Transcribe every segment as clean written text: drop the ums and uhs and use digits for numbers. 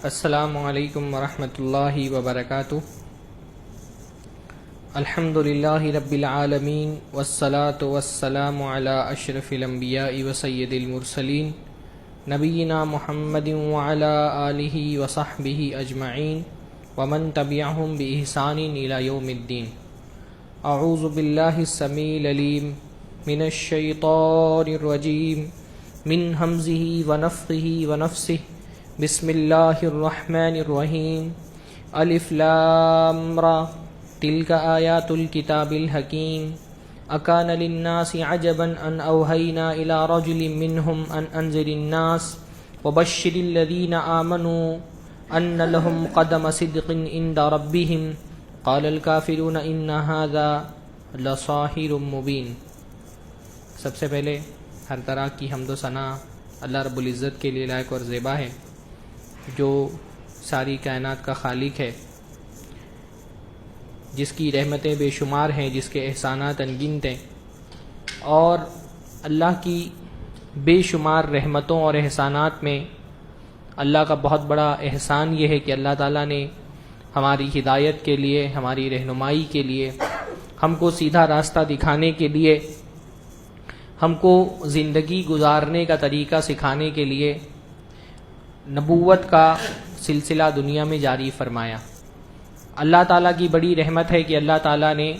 السلام علیکم ورحمۃ اللہ وبرکاتہ۔ الحمد للہ رب العالمین والصلاة والسلام علی اشرف الانبیاء وسید المرسلین نبینا محمد وعلی آلہ وصحبہ اجمعین ومن تبعہم بإحسان الی یوم الدین۔ اعوذ باللہ السمیع العلیم من الشیطان الرجیم من ہمزہ ونفخہ ونفثہ۔ بسم اللہ الرحمن الرحیم۔ الف لام را تلک آیات الکتاب الحکیم۔ اکان للناس عجبا ان اوحینا الی رجل منہم ان انذر الناس وبشر الذین آمنوا ان لهم قدم صدق عند ربهم قال الکافرون ان ھذا لساحر مبین۔ سب سے پہلے ہر طرح کی حمد و ثنا اللہ رب العزت کے لیے لائق اور زیبا ہے، جو ساری کائنات کا خالق ہے، جس کی رحمتیں بے شمار ہیں، جس کے احسانات انگنت ہیں، اور اللہ کی بے شمار رحمتوں اور احسانات میں اللہ کا بہت بڑا احسان یہ ہے کہ اللہ تعالیٰ نے ہماری ہدایت کے لیے، ہماری رہنمائی کے لیے، ہم کو سیدھا راستہ دکھانے کے لیے، ہم کو زندگی گزارنے کا طریقہ سکھانے کے لیے نبوت کا سلسلہ دنیا میں جاری فرمایا۔ اللہ تعالیٰ کی بڑی رحمت ہے کہ اللہ تعالیٰ نے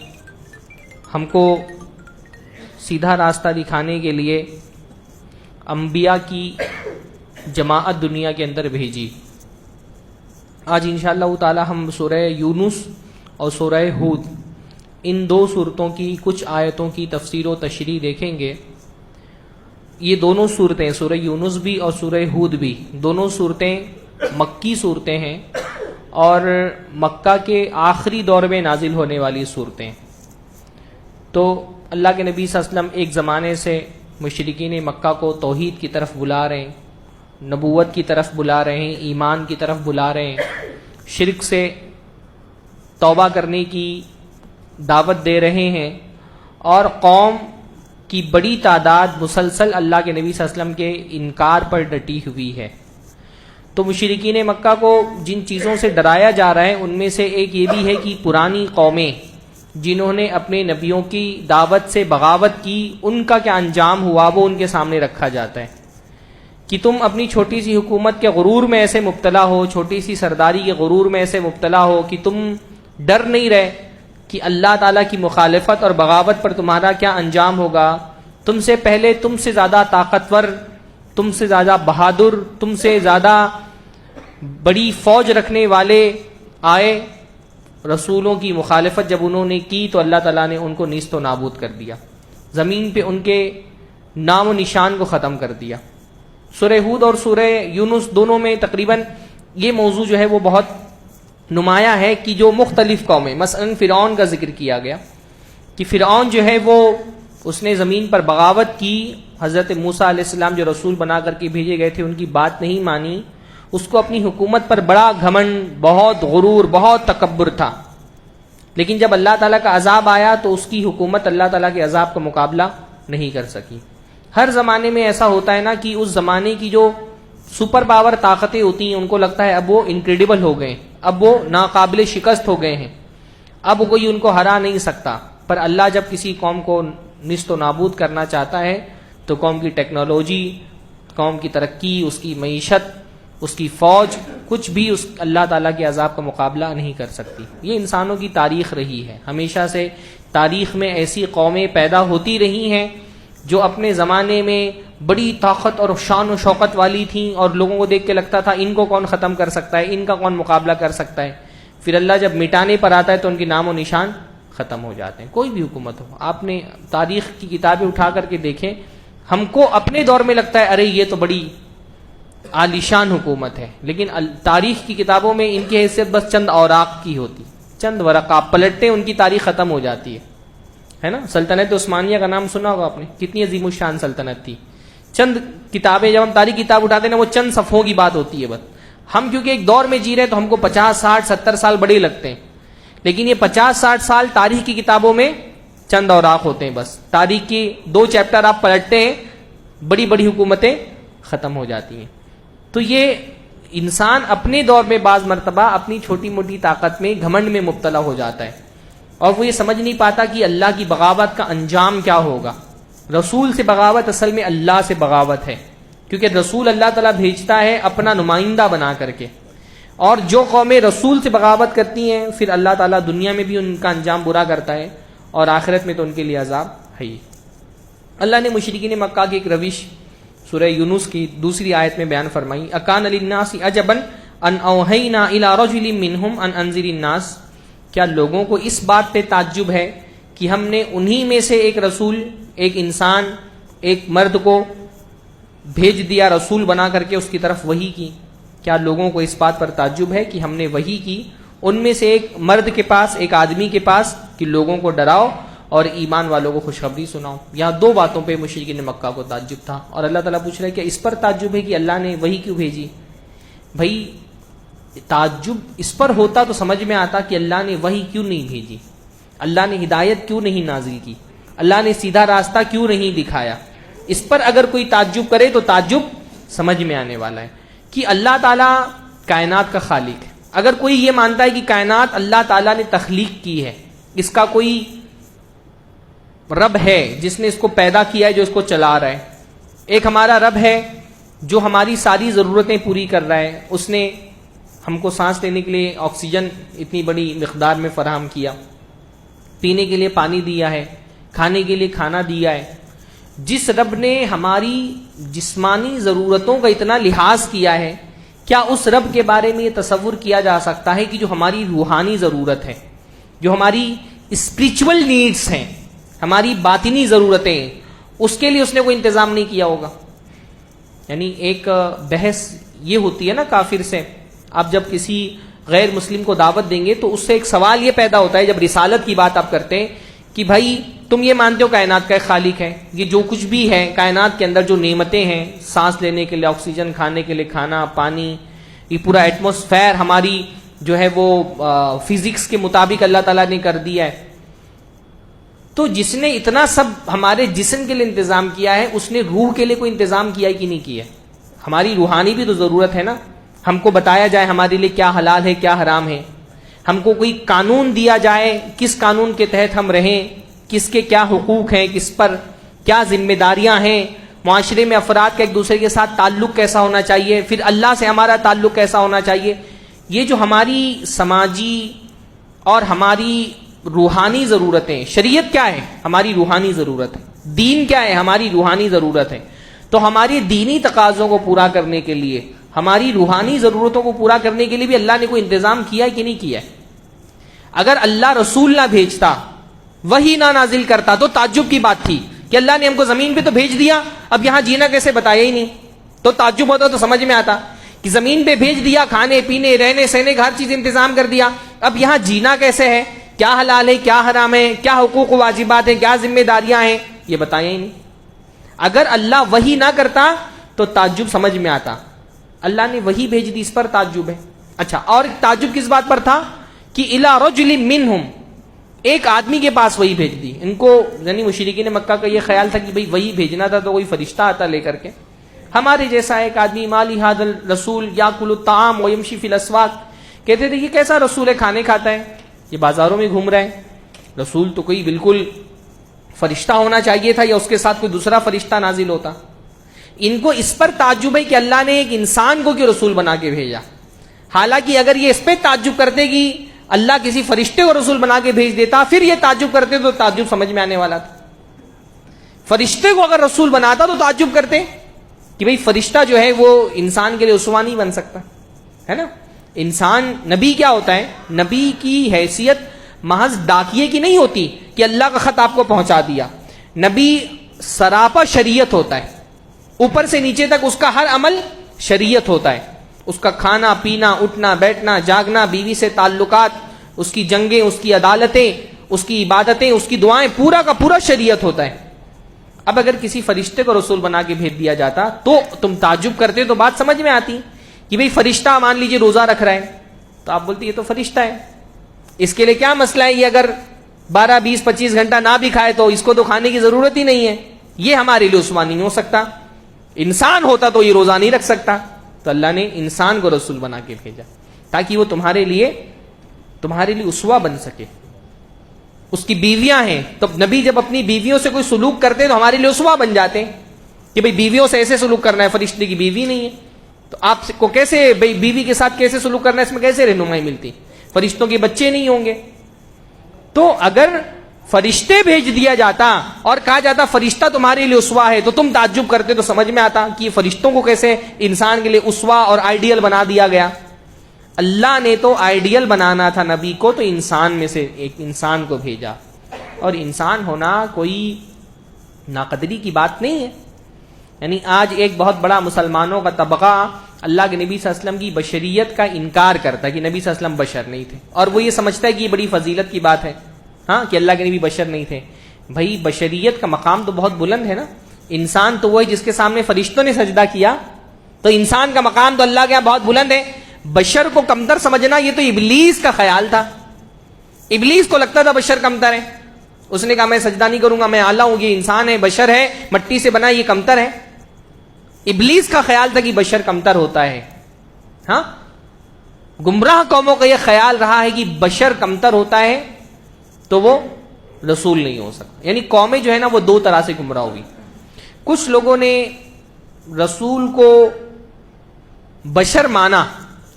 ہم کو سیدھا راستہ دکھانے کے لیے انبیاء کی جماعت دنیا کے اندر بھیجی۔ آج انشاءاللہ تعالیٰ ہم سورہ یونس اور سورہ ہود، ان دو سورتوں کی کچھ آیتوں کی تفسیر و تشریح دیکھیں گے۔ یہ دونوں صورتیں، سورہ یونس بھی اور سورہ ہود بھی، دونوں صورتیں مکی صورتیں ہیں اور مکہ کے آخری دور میں نازل ہونے والی صورتیں۔ تو اللہ کے نبی صلی اللہ علیہ وسلم ایک زمانے سے مشرکین مکہ کو توحید کی طرف بلا رہے ہیں، نبوت کی طرف بلا رہے ہیں، ایمان کی طرف بلا رہے ہیں، شرک سے توبہ کرنے کی دعوت دے رہے ہیں، اور قوم کی بڑی تعداد مسلسل اللہ کے نبی صلی اللہ علیہ وسلم کے انکار پر ڈٹی ہوئی ہے۔ تو مشرکین مکہ کو جن چیزوں سے ڈرایا جا رہا ہے ان میں سے ایک یہ بھی ہے کہ پرانی قومیں جنہوں نے اپنے نبیوں کی دعوت سے بغاوت کی، ان کا کیا انجام ہوا وہ ان کے سامنے رکھا جاتا ہے کہ تم اپنی چھوٹی سی حکومت کے غرور میں ایسے مبتلا ہو، چھوٹی سی سرداری کے غرور میں ایسے مبتلا ہو کہ تم ڈر نہیں رہے کہ اللہ تعالیٰ کی مخالفت اور بغاوت پر تمہارا کیا انجام ہوگا۔ تم سے پہلے تم سے زیادہ طاقتور، تم سے زیادہ بہادر، تم سے زیادہ بڑی فوج رکھنے والے آئے، رسولوں کی مخالفت جب انہوں نے کی تو اللہ تعالیٰ نے ان کو نیست و نابود کر دیا، زمین پہ ان کے نام و نشان کو ختم کر دیا۔ سورہ ہود اور سورہ یونس دونوں میں تقریباً یہ موضوع جو ہے وہ بہت نمایاں ہے کہ جو مختلف قومیں، مثلا فرعون کا ذکر کیا گیا کہ فرعون جو ہے وہ اس نے زمین پر بغاوت کی، حضرت موسیٰ علیہ السلام جو رسول بنا کر کے بھیجے گئے تھے ان کی بات نہیں مانی، اس کو اپنی حکومت پر بڑا گھمنڈ، بہت غرور، بہت تکبر تھا، لیکن جب اللہ تعالیٰ کا عذاب آیا تو اس کی حکومت اللہ تعالیٰ کے عذاب کا مقابلہ نہیں کر سکی۔ ہر زمانے میں ایسا ہوتا ہے نا کہ اس زمانے کی جو سپر پاور طاقتیں ہوتی ہیں ان کو لگتا ہے اب وہ انکریڈیبل ہو گئے، اب وہ ناقابل شکست ہو گئے ہیں، اب کوئی ان کو ہرا نہیں سکتا۔ پر اللہ جب کسی قوم کو نیست و نابود کرنا چاہتا ہے تو قوم کی ٹیکنالوجی، قوم کی ترقی، اس کی معیشت، اس کی فوج، کچھ بھی اس اللہ تعالیٰ کے عذاب کا مقابلہ نہیں کر سکتی۔ یہ انسانوں کی تاریخ رہی ہے، ہمیشہ سے تاریخ میں ایسی قومیں پیدا ہوتی رہی ہیں جو اپنے زمانے میں بڑی طاقت اور شان و شوکت والی تھیں اور لوگوں کو دیکھ کے لگتا تھا ان کو کون ختم کر سکتا ہے، ان کا کون مقابلہ کر سکتا ہے۔ پھر اللہ جب مٹانے پر آتا ہے تو ان کے نام و نشان ختم ہو جاتے ہیں۔ کوئی بھی حکومت ہو، آپ نے تاریخ کی کتابیں اٹھا کر کے دیکھیں، ہم کو اپنے دور میں لگتا ہے ارے یہ تو بڑی عالیشان حکومت ہے، لیکن تاریخ کی کتابوں میں ان کی حیثیت بس چند اوراق کی ہوتی، چند ورق آپ پلٹتے ان کی تاریخ ختم ہو جاتی ہے نا۔ سلطنت عثمانیہ کا نام سنا ہوگا آپ نے، کتنی عظیم الشان سلطنت تھی۔ چند کتابیں جب ہم تاریخ کتاب اٹھاتے ہیں نا وہ چند صفحوں کی بات ہوتی ہے بس۔ ہم کیونکہ ایک دور میں جی رہے تو ہم کو 50 60 70 سال بڑے لگتے ہیں، لیکن یہ 50 60 سال تاریخ کی کتابوں میں چند اوراق ہوتے ہیں بس۔ تاریخ کی 2 چیپٹر آپ پلٹتے ہیں، بڑی بڑی حکومتیں ختم ہو جاتی ہیں۔ تو یہ انسان اپنے دور میں بعض مرتبہ اپنی چھوٹی موٹی طاقت میں گھمنڈ میں مبتلا ہو جاتا ہے اور وہ یہ سمجھ نہیں پاتا کہ اللہ کی بغاوت کا انجام کیا ہوگا. رسول سے بغاوت اصل میں اللہ سے بغاوت ہے، کیونکہ رسول اللہ تعالیٰ بھیجتا ہے اپنا نمائندہ بنا کر کے، اور جو قومیں رسول سے بغاوت کرتی ہیں پھر اللہ تعالیٰ دنیا میں بھی ان کا انجام برا کرتا ہے اور آخرت میں تو ان کے لیے عذاب ہے ہی. اللہ نے مشرکین مکہ کی ایک روش سورہ یونس کی دوسری آیت میں بیان فرمائی، اکان للناس عجبا ان اوحینا الی رجل منہم ان انذر الناس، کیا لوگوں کو اس بات پہ تعجب ہے کہ ہم نے انہی میں سے ایک رسول، ایک انسان، ایک مرد کو بھیج دیا رسول بنا کر کے اس کی طرف وحی کی. کیا لوگوں کو اس بات پر تعجب ہے کہ ہم نے وحی کی ان میں سے ایک مرد کے پاس، ایک آدمی کے پاس، کہ لوگوں کو ڈراؤ اور ایمان والوں کو خوشخبری سناؤ. یہاں دو باتوں پہ مشرکین مکہ کو تعجب تھا اور اللہ تعالیٰ پوچھ رہا ہے کہ اس پر تعجب ہے کہ اللہ نے وحی کیوں بھیجی. بھائی تعجب اس پر ہوتا تو سمجھ میں آتا کہ اللہ نے وحی کیوں نہیں بھیجی، اللہ نے ہدایت کیوں نہیں نازل کی، اللہ نے سیدھا راستہ کیوں نہیں دکھایا. اس پر اگر کوئی تعجب کرے تو تعجب سمجھ میں آنے والا ہے کہ اللہ تعالیٰ کائنات کا خالق ہے. اگر کوئی یہ مانتا ہے کہ کائنات اللہ تعالیٰ نے تخلیق کی ہے، اس کا کوئی رب ہے جس نے اس کو پیدا کیا ہے، جو اس کو چلا رہا ہے، ایک ہمارا رب ہے جو ہماری ساری ضرورتیں پوری کر رہا ہے، اس نے ہم کو سانس لینے کے لیے آکسیجن اتنی بڑی مقدار میں فراہم کیا، پینے کے لیے پانی دیا ہے، کھانے کے لیے کھانا دیا ہے. جس رب نے ہماری جسمانی ضرورتوں کا اتنا لحاظ کیا ہے، کیا اس رب کے بارے میں یہ تصور کیا جا سکتا ہے کہ جو ہماری روحانی ضرورت ہے، جو ہماری اسپریچول نیڈس ہیں، ہماری باطنی ضرورتیں، اس کے لیے اس نے کوئی انتظام نہیں کیا ہوگا؟ یعنی ایک بحث یہ ہوتی ہے نا کافر سے، آپ جب کسی غیر مسلم کو دعوت دیں گے تو اس سے ایک سوال یہ پیدا ہوتا ہے جب رسالت کی بات آپ کرتے ہیں کہ بھائی تم یہ مانتے ہو کائنات کا ایک خالق ہے، یہ جو کچھ بھی ہے کائنات کے اندر جو نعمتیں ہیں، سانس لینے کے لیے آکسیجن، کھانے کے لیے کھانا، پانی، یہ پورا ایٹماسفیئر ہماری جو ہے وہ فزکس کے مطابق اللہ تعالیٰ نے کر دیا ہے. تو جس نے اتنا سب ہمارے جسم کے لیے انتظام کیا ہے، اس نے روح کے لیے کوئی انتظام کیا ہے کہ نہیں کیا؟ ہماری روحانی بھی تو ضرورت ہے نا. ہم کو بتایا جائے ہمارے لیے کیا حلال ہے کیا حرام ہے، ہم کو کوئی قانون دیا جائے کس قانون کے تحت ہم رہیں، کس کے کیا حقوق ہیں، کس پر کیا ذمہ داریاں ہیں، معاشرے میں افراد کا ایک دوسرے کے ساتھ تعلق کیسا ہونا چاہیے، پھر اللہ سے ہمارا تعلق کیسا ہونا چاہیے. یہ جو ہماری سماجی اور ہماری روحانی ضرورتیں، شریعت کیا ہے؟ ہماری روحانی ضرورت ہے. دین کیا ہے؟ ہماری روحانی ضرورت ہے. تو ہماری دینی تقاضوں کو پورا کرنے کے لیے، ہماری روحانی ضرورتوں کو پورا کرنے کے لیے بھی اللہ نے کوئی انتظام کیا ہے کہ نہیں کیا ہے؟ اگر اللہ رسول نہ بھیجتا، وحی نہ نازل کرتا تو تعجب کی بات تھی کہ اللہ نے ہم کو زمین پہ تو بھیج دیا، اب یہاں جینا کیسے بتایا ہی نہیں. تو تعجب ہوتا تو سمجھ میں آتا کہ زمین پہ بھیج دیا، کھانے پینے رہنے سہنے کا ہر چیز انتظام کر دیا، اب یہاں جینا کیسے ہے، کیا حلال ہے کیا حرام ہے، کیا حقوق و واجبات ہیں، کیا ذمہ داریاں ہیں، یہ بتایا ہی نہیں. اگر اللہ وحی نہ کرتا تو تعجب سمجھ میں آتا. اللہ نے وحی بھیج دی، اس پر تعجب ہے. اچھا، اور تعجب کس بات پر تھا کہ الی رجل منہم، ایک آدمی کے پاس وحی بھیج دی. ان کو یعنی مشرکین مکہ کا یہ خیال تھا کہ بھئی وحی بھیجنا تھا تو کوئی فرشتہ آتا لے کر کے، ہمارے جیسا ایک آدمی، مالی ھذا الرسول یاکل الطعام ویمشی فی الاسواق، کہتے تھے یہ کیسا رسول ہے، کھانے کھاتا ہے، یہ بازاروں میں گھوم رہا ہے. رسول تو کوئی بالکل فرشتہ ہونا چاہیے تھا یا اس کے ساتھ کوئی دوسرا فرشتہ نازل ہوتا. ان کو اس پر تعجب ہے کہ اللہ نے ایک انسان کو کیوں رسول بنا کے بھیجا. حالانکہ اگر یہ اس پہ تعجب کرتے کہ اللہ کسی فرشتے کو رسول بنا کے بھیج دیتا، پھر یہ تعجب کرتے تو تعجب سمجھ میں آنے والا تھا. فرشتے کو اگر رسول بناتا تو تعجب کرتے کہ بھئی فرشتہ جو ہے وہ انسان کے لیے اسوہ نہیں بن سکتا ہے نا. انسان، نبی کیا ہوتا ہے؟ نبی کی حیثیت محض ڈاکیے کی نہیں ہوتی کہ اللہ کا خط آپ کو پہنچا دیا. نبی سراپا شریعت ہوتا ہے، اوپر سے نیچے تک اس کا ہر عمل شریعت ہوتا ہے. اس کا کھانا پینا، اٹھنا بیٹھنا، جاگنا، بیوی سے تعلقات، اس کی جنگیں، اس کی عدالتیں، اس کی عبادتیں، اس کی دعائیں، پورا کا پورا شریعت ہوتا ہے. اب اگر کسی فرشتے کو رسول بنا کے بھیج دیا جاتا تو تم تعجب کرتے تو بات سمجھ میں آتی کہ بھئی فرشتہ مان لیجئے روزہ رکھ رہا ہے تو آپ بولتے یہ تو فرشتہ ہے، اس کے لیے کیا مسئلہ ہے، یہ اگر 12 20 25 گھنٹہ نہ بھی کھائے تو اس کو تو کھانے کی ضرورت ہی نہیں ہے، یہ ہمارے لیے عثمان نہیں ہو سکتا. انسان ہوتا تو یہ روزہ نہیں رکھ سکتا. تو اللہ نے انسان کو رسول بنا کے بھیجا تاکہ وہ تمہارے لیے اسوہ بن سکے. اس کی بیویاں ہیں تو نبی جب اپنی بیویوں سے کوئی سلوک کرتے ہیں تو ہمارے لیے اسوہ بن جاتے ہیں کہ بھئی بیویوں سے ایسے سلوک کرنا ہے. فرشتے کی بیوی نہیں ہے تو آپ کو کیسے بھئی بیوی کے ساتھ کیسے سلوک کرنا ہے, اس میں کیسے رہنمائی ملتی؟ فرشتوں کے بچے نہیں ہوں گے. تو اگر فرشتے بھیج دیا جاتا اور کہا جاتا فرشتہ تمہارے لیے اسوہ ہے تو تم تعجب کرتے, تو سمجھ میں آتا کہ یہ فرشتوں کو کیسے انسان کے لیے اسوہ اور آئیڈیل بنا دیا گیا. اللہ نے تو آئیڈیل بنانا تھا نبی کو, تو انسان میں سے ایک انسان کو بھیجا. اور انسان ہونا کوئی ناقدری کی بات نہیں ہے. یعنی آج ایک بہت بڑا مسلمانوں کا طبقہ اللہ کے نبی صلی اللہ علیہ وسلم کی بشریت کا انکار کرتا ہے کہ نبی صلی اللہ علیہ وسلم بشر نہیں تھے, اور وہ یہ سمجھتا ہے کہ یہ بڑی فضیلت کی بات ہے ہاں کہ اللہ کے نبی بشر نہیں تھے. بھائی بشریت کا مقام تو بہت بلند ہے نا. انسان تو وہ ہے جس کے سامنے فرشتوں نے سجدہ کیا, تو انسان کا مقام تو اللہ کے یہاں بہت بلند ہے. بشر کو کمتر سمجھنا یہ تو ابلیس کا خیال تھا. ابلیس کو لگتا تھا بشر کمتر ہے, اس نے کہا میں سجدہ نہیں کروں گا, میں اعلیٰ ہوں, یہ انسان ہے, بشر ہے, مٹی سے بنا, یہ کمتر ہے. ابلیس کا خیال تھا کہ بشر کمتر ہوتا ہے. ہاں, گمراہ قوموں کا یہ خیال رہا ہے کہ بشر کمتر ہوتا ہے تو وہ رسول نہیں ہو سکتا. یعنی قومیں جو ہے نا وہ دو طرح سے گمراہ ہوئی. کچھ لوگوں نے رسول کو بشر مانا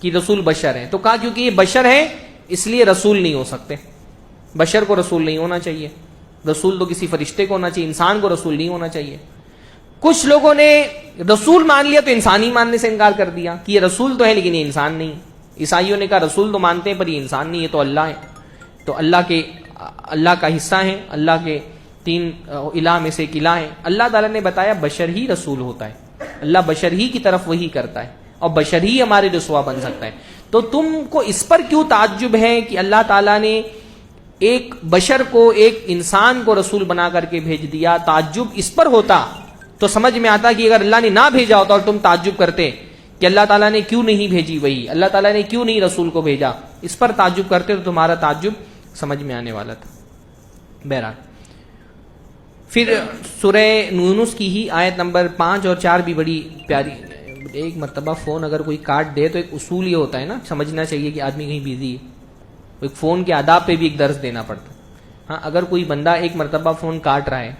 کہ رسول بشر ہے, تو کہا کیونکہ یہ بشر ہے اس لیے رسول نہیں ہو سکتے, بشر کو رسول نہیں ہونا چاہیے, رسول تو کسی فرشتے کو ہونا چاہیے, انسان کو رسول نہیں ہونا چاہیے. کچھ لوگوں نے رسول مان لیا تو انسانی ماننے سے انکار کر دیا کہ یہ رسول تو ہے لیکن یہ انسان نہیں. عیسائیوں نے کہا رسول تو مانتے ہیں پر یہ انسان نہیں, یہ تو اللہ ہے, تو اللہ کا حصہ ہیں, اللہ کے 3 الہ میں سے ایک الہ ہے. اللہ تعالیٰ نے بتایا بشر ہی رسول ہوتا ہے, اللہ بشر ہی کی طرف وہی کرتا ہے اور بشر ہی ہمارے رسوا بن سکتا ہے. تو تم کو اس پر کیوں تعجب ہے کہ اللہ تعالیٰ نے ایک بشر کو, ایک انسان کو رسول بنا کر کے بھیج دیا؟ تعجب اس پر ہوتا تو سمجھ میں آتا کہ اگر اللہ نے نہ بھیجا ہوتا اور تم تعجب کرتے کہ اللہ تعالیٰ نے کیوں نہیں بھیجی وہی, اللہ تعالیٰ نے کیوں نہیں رسول کو بھیجا, اس پر تعجب کرتے تو تمہارا تعجب سمجھ میں آنے والا تھا. بہرحال پھر سورہ یونس کی ہی آیت نمبر 5 اور 4 بھی بڑی پیاری. ایک مرتبہ فون اگر کوئی کاٹ دے تو ایک اصول یہ ہوتا ہے نا, سمجھنا چاہیے کہ آدمی کہیں بیزی ہے, ایک فون کے آداب پہ بھی ایک درس دینا پڑتا ہے. ہاں, اگر کوئی بندہ ایک مرتبہ فون کاٹ رہا ہے,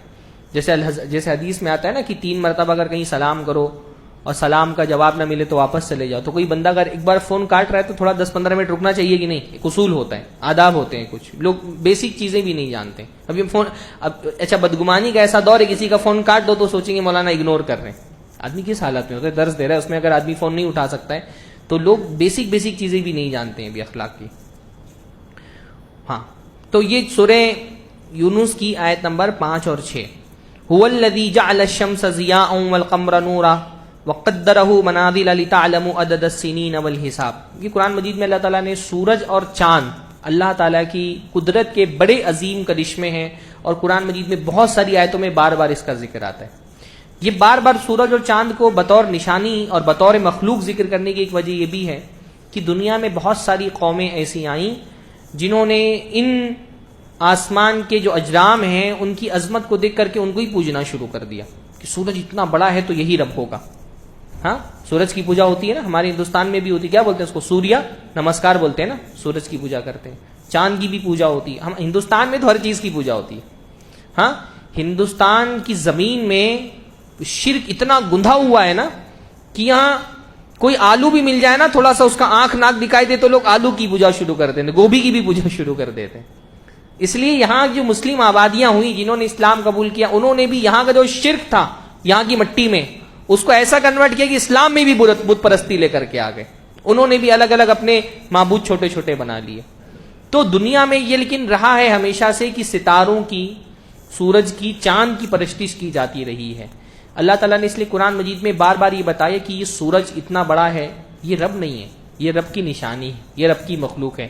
جیسے حدیث میں آتا ہے نا کہ 3 مرتبہ اگر کہیں سلام کرو اور سلام کا جواب نہ ملے تو واپس چلے جاؤ, تو کوئی بندہ اگر ایک بار فون کاٹ رہا ہے تو تھوڑا 10-15 منٹ رکنا چاہیے کہ نہیں. ایک اصول ہوتا ہے, آداب ہوتے ہیں, کچھ لوگ بیسک چیزیں بھی نہیں جانتے. ابھی فون اچھا بدگمانی کا ایسا دور ہے, کسی کا فون کاٹ دو تو سوچیں گے مولانا اگنور کر رہے ہیں. آدمی کس حالت میں ہوتا ہے, درس دے رہا ہے, اس میں اگر آدمی فون نہیں اٹھا سکتا ہے تو لوگ بیسک چیزیں بھی نہیں جانتے ہیں بھی اخلاق کی. ہاں, تو یہ سورہ یونس کی آیت نمبر 5 اور 6. هو الذی جعل الشمس ضیاء والقمر نورا وقدرہ منازل لتعلموا عدد السنین والحساب. یہ قرآن مجید میں اللہ تعالیٰ نے سورج اور چاند اللہ تعالیٰ کی قدرت کے بڑے عظیم کرشمے ہیں, اور قرآن مجید میں بہت ساری آیتوں میں بار بار اس کا ذکر آتا ہے. یہ بار بار سورج اور چاند کو بطور نشانی اور بطور مخلوق ذکر کرنے کی ایک وجہ یہ بھی ہے کہ دنیا میں بہت ساری قومیں ایسی آئیں جنہوں نے ان آسمان کے جو اجرام ہیں ان کی عظمت کو دیکھ کر کے ان کو ہی پوجنا شروع کر دیا کہ سورج اتنا بڑا ہے تو یہی رب ہوگا. ہاں, سورج کی پوجا ہوتی ہے نا, ہمارے ہندوستان میں بھی ہوتی ہے, کیا بولتے ہیں اس کو, سوریہ نمسکار بولتے ہیں نا, سورج کی پوجا کرتے ہیں. چاند کی بھی پوجا ہوتی ہے, ہم ہندوستان میں تو ہر چیز کی پوجا ہوتی ہے. ہاں, ہندوستان کی زمین میں شرک اتنا گندھا ہوا ہے نا کہ یہاں کوئی آلو بھی مل جائے نا, تھوڑا سا اس کا آنکھ ناک دکھائی دے تو لوگ آلو کی پوجا شروع کر دیتے ہیں, گوبھی کی بھی پوجا شروع کر دیتے ہیں. اس لیے یہاں جو مسلم آبادیاں ہوئی جنہوں نے اسلام قبول کیا, انہوں نے بھی یہاں کا جو شرک تھا یہاں کی مٹی میں, اس کو ایسا کنورٹ کیا کہ اسلام میں بھی بت پرستی لے کر کے آ گئے. انہوں نے بھی الگ الگ اپنے معبود چھوٹے چھوٹے بنا لیے. تو دنیا میں یہ لیکن رہا ہے ہمیشہ سے کہ ستاروں کی, سورج کی, چاند کی پرستش کی جاتی رہی ہے. اللہ تعالیٰ نے اس لیے قرآن مجید میں بار بار یہ بتایا کہ یہ سورج اتنا بڑا ہے, یہ رب نہیں ہے, یہ رب کی نشانی ہے, یہ رب کی مخلوق ہے.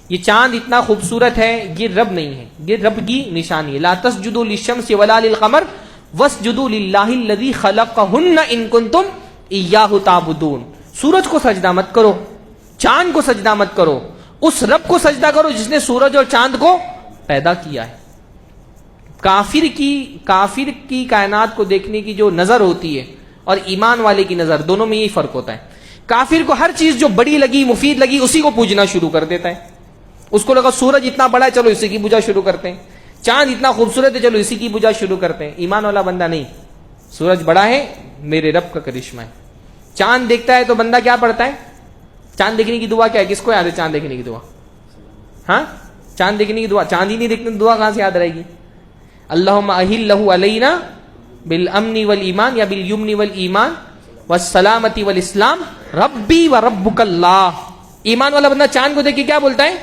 یہ چاند اتنا خوبصورت ہے, یہ رب نہیں ہے, یہ رب کی نشانی ہے. لا تسجدوا للشمس ولا للقمر واسجدوا للہ الذی خلقہن ان کنتم ایاہ تعبدون. سورج کو سجدہ مت کرو, چاند کو سجدہ مت کرو, اس رب کو سجدہ کرو جس نے سورج اور چاند کو پیدا کیا ہے. کافر کی کائنات کو دیکھنے کی جو نظر ہوتی ہے اور ایمان والے کی نظر, دونوں میں یہی فرق ہوتا ہے کافر کو ہر چیز جو بڑی لگی مفید لگی اسی کو پوجنا شروع کر دیتا ہے. اس کو لگا سورج اتنا بڑا ہے چلو اسی کی پوجا شروع کرتے ہیں, چاند اتنا خوبصورت ہے چلو اسی کی پوجا شروع کرتے ہیں. ایمان والا بندہ نہیں, سورج بڑا ہے میرے رب کا کرشمہ ہے. چاند دیکھتا ہے تو بندہ کیا پڑھتا ہے؟ چاند دیکھنے کی دعا کیا ہے؟ کس کو یاد ہے چاند دیکھنے کی دعا؟ ہاں, چاند دیکھنے کی دعا, چاند ہی نہیں دیکھنے دعا کہاں سے یاد رہے گی؟ اللہم اہلہ علینا بالامن والایمان یا بالیمن والایمان والسلامت والاسلام ربی و ربک اللہ. ایمان والا بندہ چاند کو دیکھ کے کیا بولتا ہے؟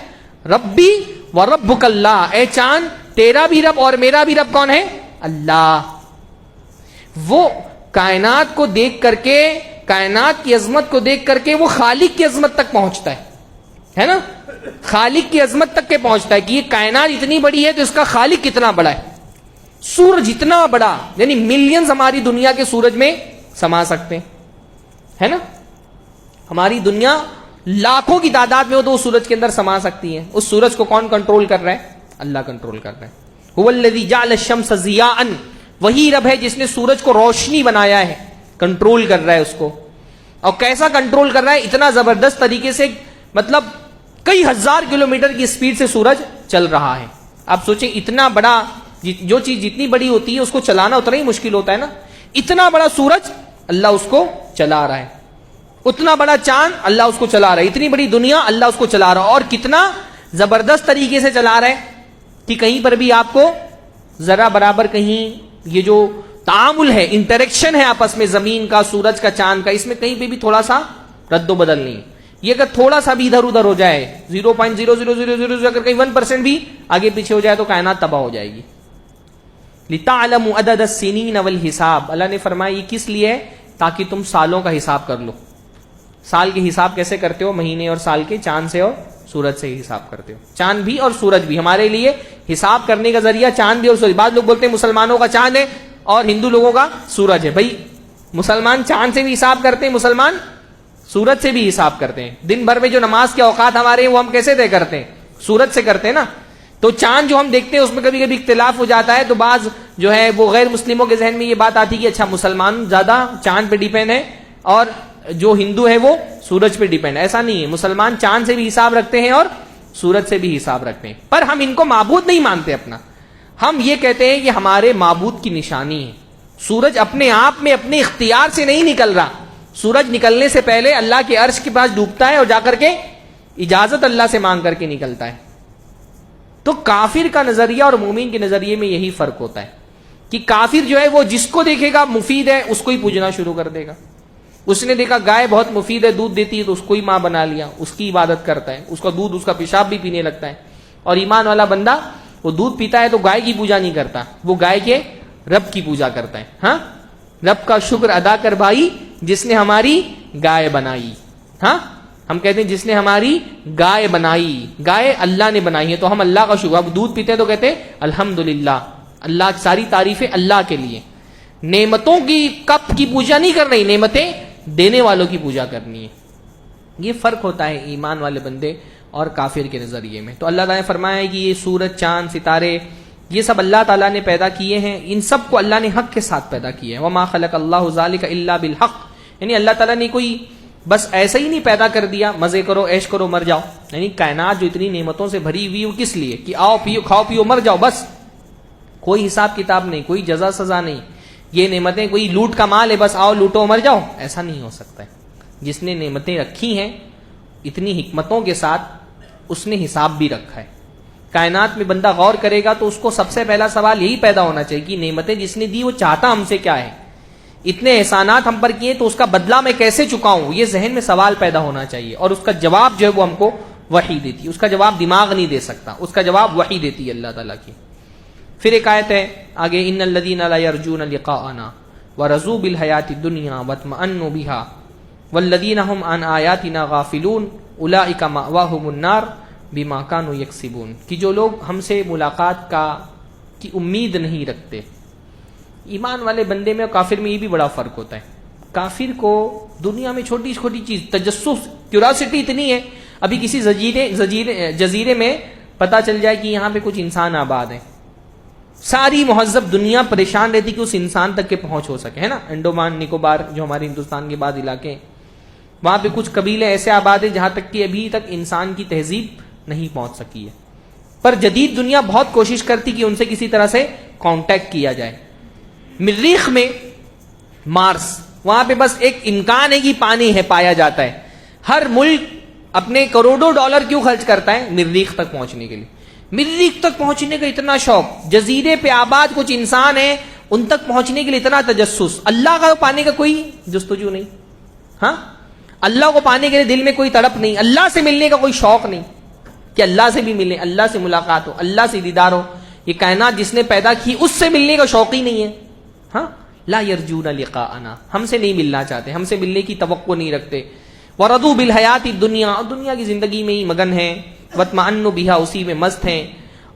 ربی و ربک اللہ, اے چاند تیرا بھی رب اور میرا بھی رب کون ہے؟ اللہ. وہ کائنات کو دیکھ کر کے, کائنات کی عظمت کو دیکھ کر کے وہ خالق کی عظمت تک پہنچتا ہے نا, خالق کی عظمت تک کے پہنچتا ہے کہ یہ کائنات اتنی بڑی ہے تو اس کا خالق کتنا بڑا ہے. سورج اتنا بڑا, یعنی ملینز ہماری دنیا کے سورج میں سما سکتے ہیں, ہے نا. ہماری دنیا لاکھوں کی تعداد میں ہو تو وہ سورج کے اندر سما سکتی ہے. اس سورج کو کون کنٹرول کر رہا ہے؟ اللہ کنٹرول کر رہا ہے. هو الذی جعل الشمس ضیاء, وہی رب ہے جس نے سورج کو روشنی بنایا ہے, کنٹرول کر رہا ہے اس کو. اور کیسا کنٹرول کر رہا ہے؟ اتنا زبردست طریقے سے, مطلب کئی ہزار کلومیٹر کی سپیڈ سے سورج چل رہا ہے. آپ سوچیں اتنا بڑا, جو چیز جتنی بڑی ہوتی ہے اس کو چلانا اتنا ہی مشکل ہوتا ہے نا. اتنا بڑا سورج اللہ اس کو چلا رہا ہے, اتنا بڑا چاند اللہ اس کو چلا رہا ہے, اتنی بڑی دنیا اللہ اس کو چلا رہا ہے. اور کتنا زبردست طریقے سے چلا رہا ہے کہ کہیں پر بھی آپ کو ذرا برابر کہیں یہ جو تعامل ہے, انٹریکشن ہے آپس میں زمین کا, سورج کا, چاند کا, اس میں کہیں پہ بھی تھوڑا سا رد و بدل نہیں. یہ اگر تھوڑا سا بھی ادھر ادھر ہو جائے, 0.0000 اگر کہیں 1% بھی آگے پیچھے ہو جائے تو کائنات تباہ ہو جائے گی. لِتَعْلَمُوا عَدَدَ السِّنِينَ وَالْحِسَابَ, اللہ نے فرمایا یہ کس لیے ہے؟ تاکہ تم سالوں کا حساب کر لو. سال کے حساب کیسے کرتے ہو؟ مہینے اور سال کے چاند سے اور سورج سے ہی حساب کرتے ہو. چاند بھی اور سورج بھی ہمارے لیے حساب کرنے کا ذریعہ چاند بھی اور سورج. بعض لوگ بولتے ہیں مسلمانوں کا چاند ہے اور ہندو لوگوں کا سورج ہے. بھائی مسلمان چاند سے بھی حساب کرتے ہیں, مسلمان سورج سے بھی حساب کرتے ہیں. دن بھر میں جو نماز کے اوقات ہمارے ہیں وہ ہم کیسے طے کرتے ہیں؟ سورج سے کرتے ہیں نا. تو چاند جو ہم دیکھتے ہیں اس میں کبھی کبھی اختلاف ہو جاتا ہے, تو بعض جو ہے وہ غیر مسلموں کے ذہن میں یہ بات آتی ہے کہ اچھا مسلمان زیادہ چاند پہ ڈیپینڈ ہے اور جو ہندو ہے وہ سورج پہ ڈیپینڈ ہے. ایسا نہیں ہے, مسلمان چاند سے بھی حساب رکھتے ہیں اور سورج سے بھی حساب رکھتے ہیں. پر ہم ان کو معبود نہیں مانتے اپنا. ہم یہ کہتے ہیں کہ ہمارے معبود کی نشانی ہے. سورج اپنے آپ میں اپنے اختیار سے نہیں نکل رہا, سورج نکلنے سے پہلے اللہ کے عرش کے پاس ڈوبتا ہے اور جا کر کے اجازت اللہ سے مانگ کر کے نکلتا ہے. تو کافر کا نظریہ اور مومن کے نظریے میں یہی فرق ہوتا ہے کہ کافر جو ہے وہ جس کو دیکھے گا مفید ہے اس کو ہی پوجنا شروع کر دے گا. اس نے دیکھا گائے بہت مفید ہے, دودھ دیتی ہے, تو اس کو ہی ماں بنا لیا, اس کی عبادت کرتا ہے, اس کا دودھ اس کا پیشاب بھی پینے لگتا ہے. اور ایمان والا بندہ وہ دودھ پیتا ہے تو گائے کی پوجا نہیں کرتا, وہ گائے کے رب کی پوجا کرتا ہے. ہاں, رب کا شکر ادا کر بھائی جس نے ہماری گائے بنائی. ہاں, ہم کہتے ہیں جس نے ہماری گائے بنائی, گائے اللہ نے بنائی ہے تو ہم اللہ کا شکر. اب دودھ پیتے ہیں تو کہتے ہیں الحمدللہ, اللہ کی ساری تعریفیں اللہ کے لیے. نعمتوں کی کپ کی پوجا نہیں کر رہی, نعمتیں دینے والوں کی پوجا کرنی ہے. یہ فرق ہوتا ہے ایمان والے بندے اور کافر کے نظریے میں. تو اللہ تعالیٰ نے فرمایا کہ یہ سورج, چاند, ستارے یہ سب اللہ تعالیٰ نے پیدا کیے ہیں, ان سب کو اللہ نے حق کے ساتھ پیدا کیے ہیں. وما خلق اللہ ذالک الا بالحق, یعنی اللہ تعالیٰ نے کوئی بس ایسا ہی نہیں پیدا کر دیا مزے کرو عیش کرو مر جاؤ. یعنی کائنات جو اتنی نعمتوں سے بھری ہوئی وہ کس لیے کہ آؤ پیو کھاؤ پیو مر جاؤ, بس کوئی حساب کتاب نہیں, کوئی جزا سزا نہیں. یہ نعمتیں کوئی لوٹ کا مال ہے بس آؤ لوٹو مر جاؤ, ایسا نہیں ہو سکتا ہے. جس نے نعمتیں رکھی ہیں اتنی حکمتوں کے ساتھ اس نے حساب بھی رکھا ہے. کائنات میں بندہ غور کرے گا تو اس کو سب سے پہلا سوال یہی پیدا ہونا چاہیے کہ نعمتیں جس نے دی وہ چاہتا ہم سے کیا ہے, اتنے احسانات ہم پر کیے تو اس کا بدلہ میں کیسے چکاؤں, یہ ذہن میں سوال پیدا ہونا چاہیے. اور اس کا جواب جو ہے وہ ہم کو وحی دیتی ہے, اس کا جواب دماغ نہیں دے سکتا, اس کا جواب وحی دیتی ہے اللہ تعالیٰ کی. پھر ایک آیت ہے آگے, ان الذین لا یرجون لقاءنا ورضوا بالحیاۃ الدنیا واطمأنوا بها والذین هم عن آیاتنا غافلون اولئک مأواہم النار بما كانوا یکسبون, کہ جو لوگ ہم سے ملاقات کی امید نہیں رکھتے. ایمان والے بندے میں اور کافر میں یہ بھی بڑا فرق ہوتا ہے. کافر کو دنیا میں چھوٹی چھوٹی چیز تجسس کیوریاسٹی اتنی ہے, ابھی کسی جزیرے میں پتہ چل جائے کہ یہاں پہ کچھ انسان آباد ہیں, ساری مہذب دنیا پریشان رہتی کہ اس انسان تک کے پہنچ ہو سکے, ہے نا. انڈومان نکوبار جو ہمارے ہندوستان کے بعد علاقے ہیں, وہاں پہ کچھ قبیلے ایسے آباد ہیں جہاں تک کہ ابھی تک انسان کی تہذیب نہیں پہنچ سکی ہے، پر جدید دنیا بہت کوشش کرتی کہ ان سے کسی طرح سے کانٹیکٹ کیا جائے۔ مریخ میں مارس، وہاں پہ بس ایک امکان ہے کہ پانی ہے، پایا جاتا ہے۔ ہر ملک اپنے کروڑوں ڈالر کیوں خرچ کرتا ہے مریخ تک پہنچنے کے لیے؟ مریخ تک پہنچنے کا اتنا شوق، جزیرے پہ آباد کچھ انسان ہیں ان تک پہنچنے کے لیے اتنا تجسس، اللہ کا پانے کا کوئی جستجو نہیں، ہاں اللہ کو پانے کے لیے دل میں کوئی تڑپ نہیں، اللہ سے ملنے کا کوئی شوق نہیں کہ اللہ سے بھی ملے، اللہ سے ملاقات ہو، اللہ سے دیدار ہو۔ یہ کائنات جس نے پیدا کی اس سے ملنے کا شوق ہی نہیں ہے، ہاں لا یرجون لقاءنا، ہم سے نہیں ملنا چاہتے، ہم سے ملنے کی توقع نہیں رکھتے۔ وردوا بالحیات الدنیا، اور دنیا کی زندگی میں ہی مگن ہیں، واطمأنوا بہا، اسی میں مست ہیں،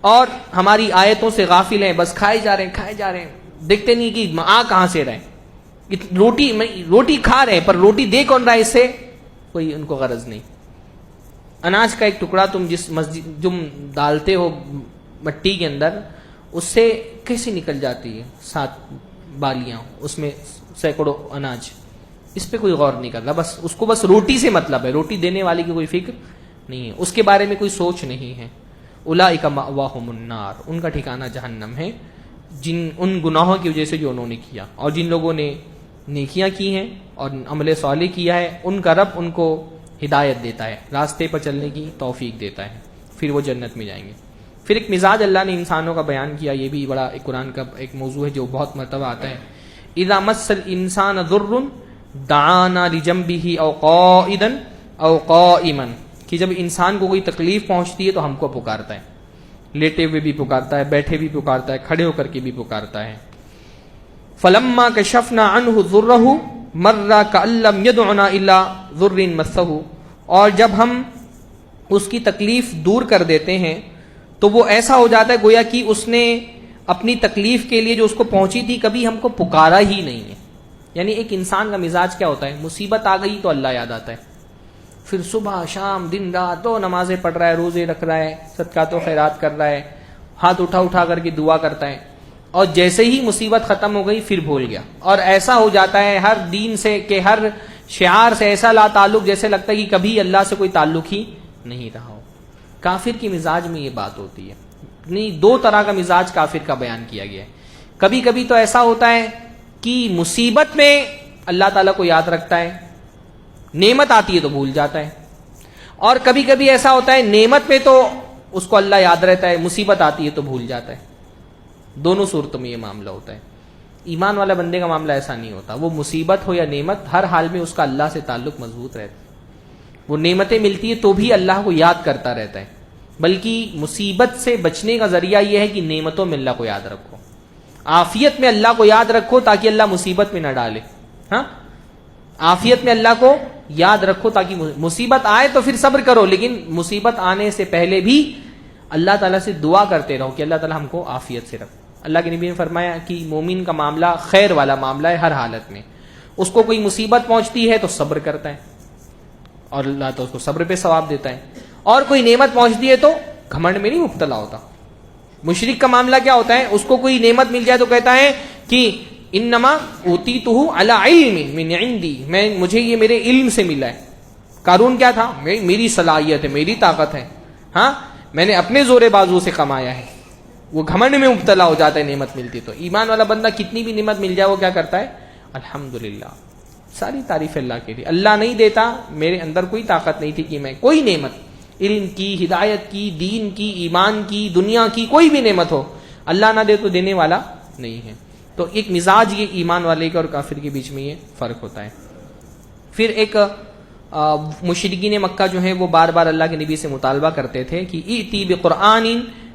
اور ہماری آیتوں سے غافل ہیں، بس کھائے جا رہے ہیں، دیکھتے نہیں کہ آ کہاں سے رہے، روٹی کھا رہے ہیں پر روٹی دے کون رہا ہے، اس سے کوئی ان کو غرض نہیں۔ اناج کا ایک ٹکڑا تم جس مسجد تم ڈالتے ہو مٹی کے اندر، اس سے کیسے نکل جاتی ہے 7 بالیاں، اس میں سینکڑوں اناج، اس پہ کوئی غور نہیں کرتا، بس اس کو بس روٹی سے مطلب ہے، روٹی دینے والے کی کوئی فکر نہیں ہے، اس کے بارے میں کوئی سوچ نہیں ہے۔ اولئک مأواہم النار، ان کا ٹھکانہ جہنم ہے، ان گناہوں کی وجہ سے جو انہوں نے کیا، اور جن لوگوں نے نیکیاں کی ہیں اور عمل صالح کیا ہے، ان کا رب ان کو ہدایت دیتا ہے، راستے پر چلنے کی توفیق دیتا ہے، پھر وہ جنت میں جائیں گے۔ پھر ایک مزاج اللہ نے انسانوں کا بیان کیا، یہ بھی بڑا ایک قرآن کا ایک موضوع ہے جو بہت مرتبہ آتا ہے۔ اذا مس الانسان ضر دعانا لجنبه او قائدا او قائما، کہ جب انسان کو کوئی تکلیف پہنچتی ہے تو ہم کو پکارتا ہے، لیٹے ہوئے بھی پکارتا ہے، بیٹھے بھی پکارتا ہے، کھڑے ہو کر کے بھی پکارتا ہے۔ فلما کشفنا عنہ ضرہ مر کأن لم يدعنا الا ضر مسہ، اور جب ہم اس کی تکلیف دور کر دیتے ہیں تو وہ ایسا ہو جاتا ہے گویا کہ اس نے اپنی تکلیف کے لیے جو اس کو پہنچی تھی کبھی ہم کو پکارا ہی نہیں ہے۔ یعنی ایک انسان کا مزاج کیا ہوتا ہے، مصیبت آ گئی تو اللہ یاد آتا ہے، پھر صبح شام دن رات تو نمازیں پڑھ رہا ہے، روزے رکھ رہا ہے، صدقات و خیرات کر رہا ہے، ہاتھ اٹھا کر کے دعا کرتا ہے، اور جیسے ہی مصیبت ختم ہو گئی پھر بھول گیا، اور ایسا ہو جاتا ہے ہر دین سے کہ ہر شعار سے ایسا لا تعلق جیسے لگتا ہے کہ کبھی اللہ سے کوئی تعلق ہی نہیں رہا ہو۔ کافر کی مزاج میں یہ بات ہوتی ہے، نہیں 2 طرح کا مزاج کافر کا بیان کیا گیا ہے۔ کبھی کبھی تو ایسا ہوتا ہے کہ مصیبت میں اللہ تعالیٰ کو یاد رکھتا ہے، نعمت آتی ہے تو بھول جاتا ہے، اور کبھی کبھی ایسا ہوتا ہے نعمت میں تو اس کو اللہ یاد رہتا ہے، مصیبت آتی ہے تو بھول جاتا ہے۔ دونوں صورتوں میں یہ معاملہ ہوتا ہے۔ ایمان والا بندے کا معاملہ ایسا نہیں ہوتا، وہ مصیبت ہو یا نعمت ہر حال میں اس کا اللہ سے تعلق مضبوط رہتا ہے، وہ نعمتیں ملتی ہے تو بھی اللہ کو یاد کرتا رہتا ہے، بلکہ مصیبت سے بچنے کا ذریعہ یہ ہے کہ نعمتوں میں اللہ کو یاد رکھو، عافیت میں اللہ کو یاد رکھو تاکہ اللہ مصیبت میں نہ ڈالے، ہاں عافیت میں اللہ کو یاد رکھو تاکہ مصیبت آئے تو پھر صبر کرو، لیکن مصیبت آنے سے پہلے بھی اللہ تعالیٰ سے دعا کرتے رہو کہ اللہ تعالیٰ ہم کو عافیت سے رکھو۔ اللہ کے نبی نے فرمایا کہ مومن کا معاملہ خیر والا معاملہ ہے، ہر حالت میں اس کو کوئی مصیبت پہنچتی ہے تو صبر کرتا ہے اور اللہ تو اس کو صبر پہ ثواب دیتا ہے، اور کوئی نعمت پہنچتی ہے تو گھمنڈ میں نہیں مبتلا ہوتا۔ مشرک کا معاملہ کیا ہوتا ہے، اس کو کوئی نعمت مل جائے تو کہتا ہے کہ انما اوتیتہ علی علم من عندی، مجھے یہ میرے علم سے ملا ہے۔ قارون کیا تھا، میری صلاحیت ہے، میری طاقت ہے، ہاں میں نے اپنے زور بازو سے کمایا ہے، وہ گھمنڈ میں مبتلا ہو جاتا ہے نعمت ملتی تو۔ ایمان والا بندہ کتنی بھی نعمت مل جائے وہ کیا کرتا ہے، الحمدللہ، ساری تعریف اللہ کے لیے، اللہ نہیں دیتا، میرے اندر کوئی طاقت نہیں تھی کہ میں کوئی نعمت، علم کی، ہدایت کی، دین کی، ایمان کی، دنیا کی کوئی بھی نعمت ہو، اللہ نہ دے تو دینے والا نہیں ہے۔ تو ایک مزاج یہ ایمان والے کا اور کافر کے بیچ میں یہ فرق ہوتا ہے۔ پھر ایک مشرکین مکہ جو ہیں وہ بار بار اللہ کے نبی سے مطالبہ کرتے تھے کہ ائتی بقرآن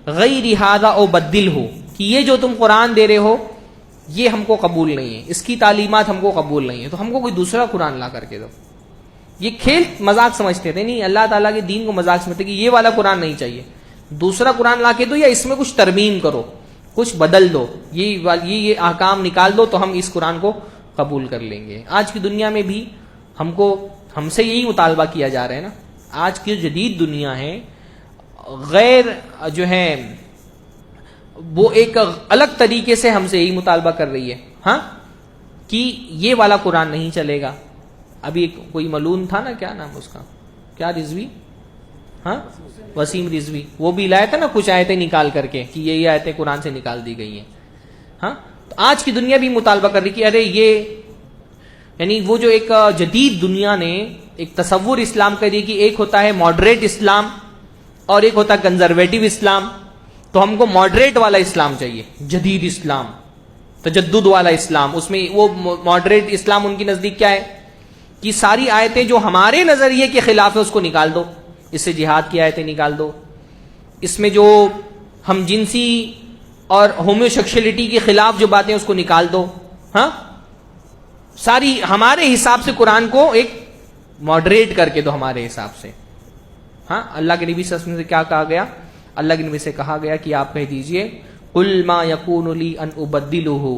غیر ھذا او بدلہ، کہ یہ جو تم قرآن دے رہے ہو یہ ہم کو قبول نہیں ہے، اس کی تعلیمات ہم کو قبول نہیں ہے، تو ہم کو کوئی دوسرا قرآن لا کر کے دو۔ یہ کھیل مذاق سمجھتے تھے، نہیں اللہ تعالیٰ کے دین کو مذاق سمجھتے کہ یہ والا قرآن نہیں چاہیے، دوسرا قرآن لا کے دو، یا اس میں کچھ ترمیم کرو، کچھ بدل دو، یہ احکام نکال دو تو ہم اس قرآن کو قبول کر لیں گے۔ آج کی دنیا میں بھی ہم سے یہی مطالبہ کیا جا رہا ہے نا، آج کی جدید دنیا ہے غیر جو ہے وہ ایک الگ طریقے سے ہم سے یہی مطالبہ کر رہی ہے، ہاں کہ یہ والا قرآن نہیں چلے گا، ابھی کوئی ملون تھا نا، کیا نام اس کا، کیا رضوی، ہاں وسیم رضوی، وہ بھی لایا تھا نا کچھ آیتیں نکال کر کے کہ یہ آیتیں قرآن سے نکال دی گئی ہیں. ہاں تو آج کی دنیا بھی مطالبہ کر رہی کہ ارے یہ، یعنی وہ جو ایک جدید دنیا نے ایک تصور اسلام کا دی کہ ایک ہوتا ہے ماڈریٹ اسلام اور ایک ہوتا ہے کنزرویٹو اسلام، تو ہم کو ماڈریٹ والا اسلام چاہیے، جدید اسلام، تجدد والا اسلام. اس میں وہ ماڈریٹ اسلام ان کی نزدیک کیا ہے کہ ساری آیتیں جو ہمارے نظریے کے خلاف ہے اس کو نکال دو، اس سے جہاد کی آیتیں نکال دو، اس میں جو ہم جنسی اور ہومیوسیکشولیٹی کے خلاف جو باتیں اس کو نکال دو. ہاں ساری ہمارے حساب سے قرآن کو ایک ماڈریٹ کر کے دو ہمارے حساب سے. ہاں اللہ کے نبی صلی اللہ علیہ وسلم سے کیا کہا گیا؟ اللہ کے نبی سے کہا گیا کہ آپ کہہ دیجئے قل ما یکون لی ان ابدلہ،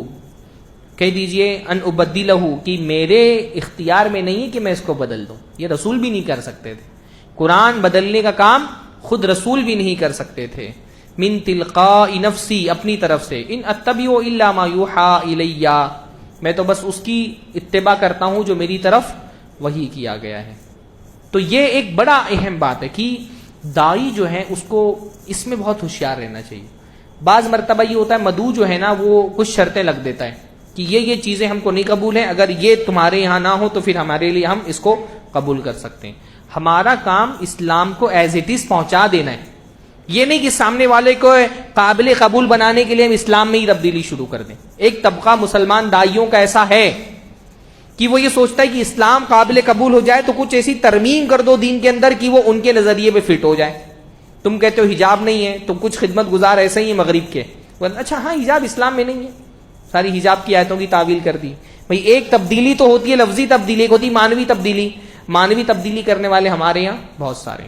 کہہ دیجئے ان ابدلہ کہ میرے اختیار میں نہیں ہے کہ میں اس کو بدل دوں. یہ رسول بھی نہیں کر سکتے تھے، قرآن بدلنے کا کام خود رسول بھی نہیں کر سکتے تھے. من تلقاء نفسی، اپنی طرف سے، ان اتبع الا ما یوحى الی، میں تو بس اس کی اتباع کرتا ہوں جو میری طرف وحی کیا گیا ہے. تو یہ ایک بڑا اہم بات ہے کہ داعی جو ہے اس کو اس میں بہت ہوشیار رہنا چاہیے. بعض مرتبہ یہ ہوتا ہے مدعو جو ہے نا وہ کچھ شرطیں لگ دیتا ہے کہ یہ چیزیں ہم کو نہیں قبول ہیں، اگر یہ تمہارے یہاں نہ ہو تو پھر ہمارے لیے ہم اس کو قبول کر سکتے ہیں. ہمارا کام اسلام کو ایز اٹ از پہنچا دینا ہے، یہ نہیں کہ سامنے والے کو قابل قبول بنانے کے لیے ہم اسلام میں ہی تبدیلی شروع کر دیں. ایک طبقہ مسلمان داعیوں کا ایسا ہے کہ وہ یہ سوچتا ہے کہ اسلام قابل قبول ہو جائے تو کچھ ایسی ترمیم کر دو دین کے اندر کہ وہ ان کے نظریے پہ فٹ ہو جائے. تم کہتے ہو حجاب نہیں ہے، تم کچھ خدمت گزار ایسے ہی ہیں مغرب کے، اچھا ہاں حجاب اسلام میں نہیں ہے، ساری حجاب کی آیتوں کی تعویل کر دی. بھئی ایک تبدیلی تو ہوتی ہے لفظی تبدیلی، ایک ہوتی ہے مانوی تبدیلی. مانوی تبدیلی کرنے والے ہمارے یہاں بہت سارے.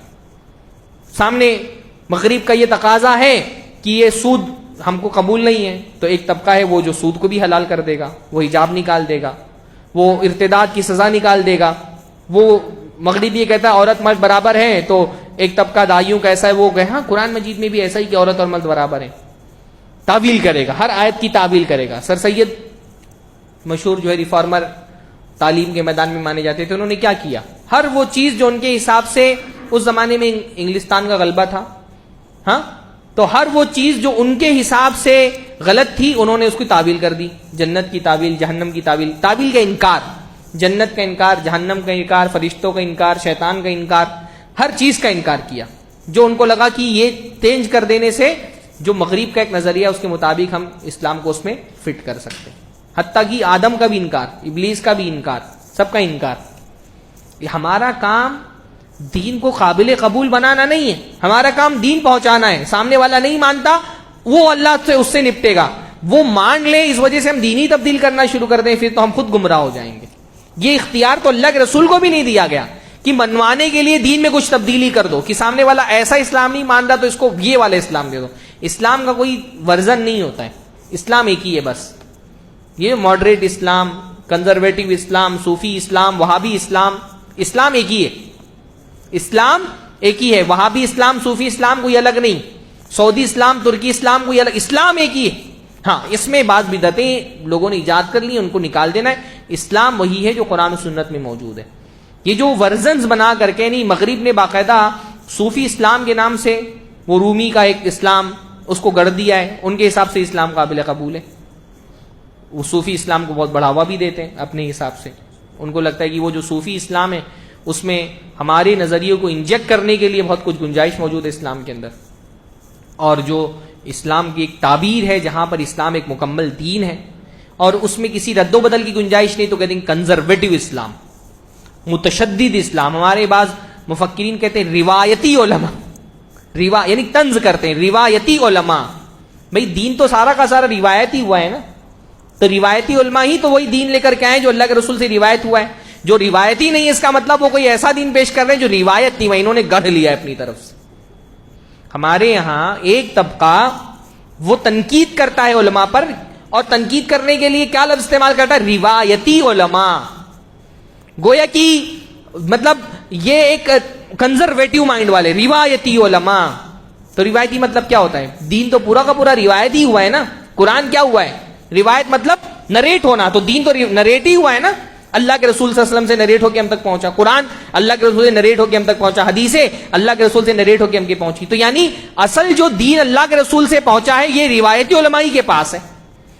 سامنے مغرب کا یہ تقاضا ہے کہ یہ سود ہم کو قبول نہیں ہے، تو ایک طبقہ ہے وہ جو سود کو بھی حلال کر دے گا، وہ حجاب نکال دے گا، وہ ارتداد کی سزا نکال دے گا. وہ مغربی یہ کہتا ہے عورت مرد برابر ہیں، تو ایک طبقہ داعیوں کا ایسا ہے وہ کہ ہاں قرآن مجید میں بھی ایسا ہی کہ عورت اور مرد برابر ہیں. تعویل کرے گا، ہر آیت کی تعویل کرے گا. سر سید مشہور جو ہے ریفارمر تعلیم کے میدان میں مانے جاتے تھے، انہوں نے کیا کیا؟ ہر وہ چیز جو ان کے حساب سے اس زمانے میں انگلستان کا غلبہ تھا، ہاں تو ہر وہ چیز جو ان کے حساب سے غلط تھی انہوں نے اس کی تعویل کر دی. جنت کی تعویل، جہنم کی تعویل، تعویل کا انکار، جنت کا انکار، جہنم کا انکار، فرشتوں کا انکار، شیطان کا انکار، ہر چیز کا انکار کیا جو ان کو لگا کہ یہ چینج کر دینے سے جو مغرب کا ایک نظریہ اس کے مطابق ہم اسلام کو اس میں فٹ کر سکتے ہیں. حتیٰ کہ آدم کا بھی انکار، ابلیس کا بھی انکار، سب کا انکار. یہ ہمارا کام دین کو قابل قبول بنانا نہیں ہے، ہمارا کام دین پہنچانا ہے. سامنے والا نہیں مانتا، وہ اللہ سے اس سے نپٹے گا. وہ مان لے، اس وجہ سے ہم دینی تبدیل کرنا شروع کر دیں، پھر تو ہم خود گمراہ ہو جائیں گے. یہ اختیار تو اللہ کے رسول کو بھی نہیں دیا گیا کہ منوانے کے لیے دین میں کچھ تبدیلی کر دو، کہ سامنے والا ایسا اسلام نہیں مان رہا تو اس کو یہ والا اسلام دے دو. اسلام کا کوئی ورژن نہیں ہوتا ہے، اسلام ایک ہی ہے بس. یہ ماڈریٹ اسلام، کنزرویٹو اسلام، صوفی اسلام، وہابی اسلام، اسلام ایک ہی ہے. اسلام ایک ہی ہے، وہابی اسلام، صوفی اسلام کوئی الگ نہیں، سعودی اسلام، ترکی اسلام کوئی الگ، اسلام ایک ہی ہے. ہاں اس میں بعض بدعتیں لوگوں نے ایجاد کر لی، ان کو نکال دینا ہے. اسلام وہی ہے جو قرآن و سنت میں موجود ہے. یہ جو ورژنز بنا کر کے نہیں، مغرب نے باقاعدہ صوفی اسلام کے نام سے وہ رومی کا ایک اسلام اس کو گڑھ دیا ہے. ان کے حساب سے اسلام قابل قبول ہے. وہ صوفی اسلام کو بہت بڑھاوا بھی دیتے ہیں اپنے حساب سے. ان کو لگتا ہے کہ وہ جو صوفی اسلام ہے اس میں ہمارے نظریوں کو انجیکٹ کرنے کے لیے بہت کچھ گنجائش موجود ہے اسلام کے اندر. اور جو اسلام کی ایک تعبیر ہے جہاں پر اسلام ایک مکمل دین ہے اور اس میں کسی رد و بدل کی گنجائش نہیں، تو کہتے ہیں کنزرویٹو اسلام، متشدد اسلام. ہمارے بعض مفکرین کہتے ہیں روایتی علماء، یعنی طنز کرتے ہیں روایتی علماء. بھئی دین تو سارا کا سارا روایتی ہوا ہے نا، تو روایتی علماء ہی تو وہی دین لے کر کے آئے جو اللہ کے رسول سے روایت ہوا ہے. جو روایتی نہیں ہے اس کا مطلب وہ کوئی ایسا دین پیش کر رہے ہیں جو روایت نہیں ہوا، انہوں نے گڑھ لیا ہے اپنی طرف سے. ہمارے یہاں ایک طبقہ وہ تنقید کرتا ہے علماء پر، اور تنقید کرنے کے لیے کیا لفظ استعمال کرتا ہے؟ روایتی علماء. گویا کہ مطلب یہ ایک کنزرویٹو مائنڈ والے روایتی علماء. تو روایتی مطلب کیا ہوتا ہے؟ دین تو پورا کا پورا روایتی ہوا ہے نا. قرآن کیا ہوا ہے؟ روایت مطلب نریٹ ہونا، تو دین تو نریٹ ہی ہوا ہے نا. اللہ کے رسول صلی اللہ علیہ وسلم سے نریٹ ہو کے ہم تک پہنچا، قرآن اللہ کے رسول سے نریٹ ہو کے ہم تک پہنچا، حدیثیں اللہ کے رسول سے نریٹ ہو کے ہم کے پہنچی. تو یعنی اصل جو دین اللہ کے رسول سے پہنچا ہے یہ روایتی علماء کے پاس ہے،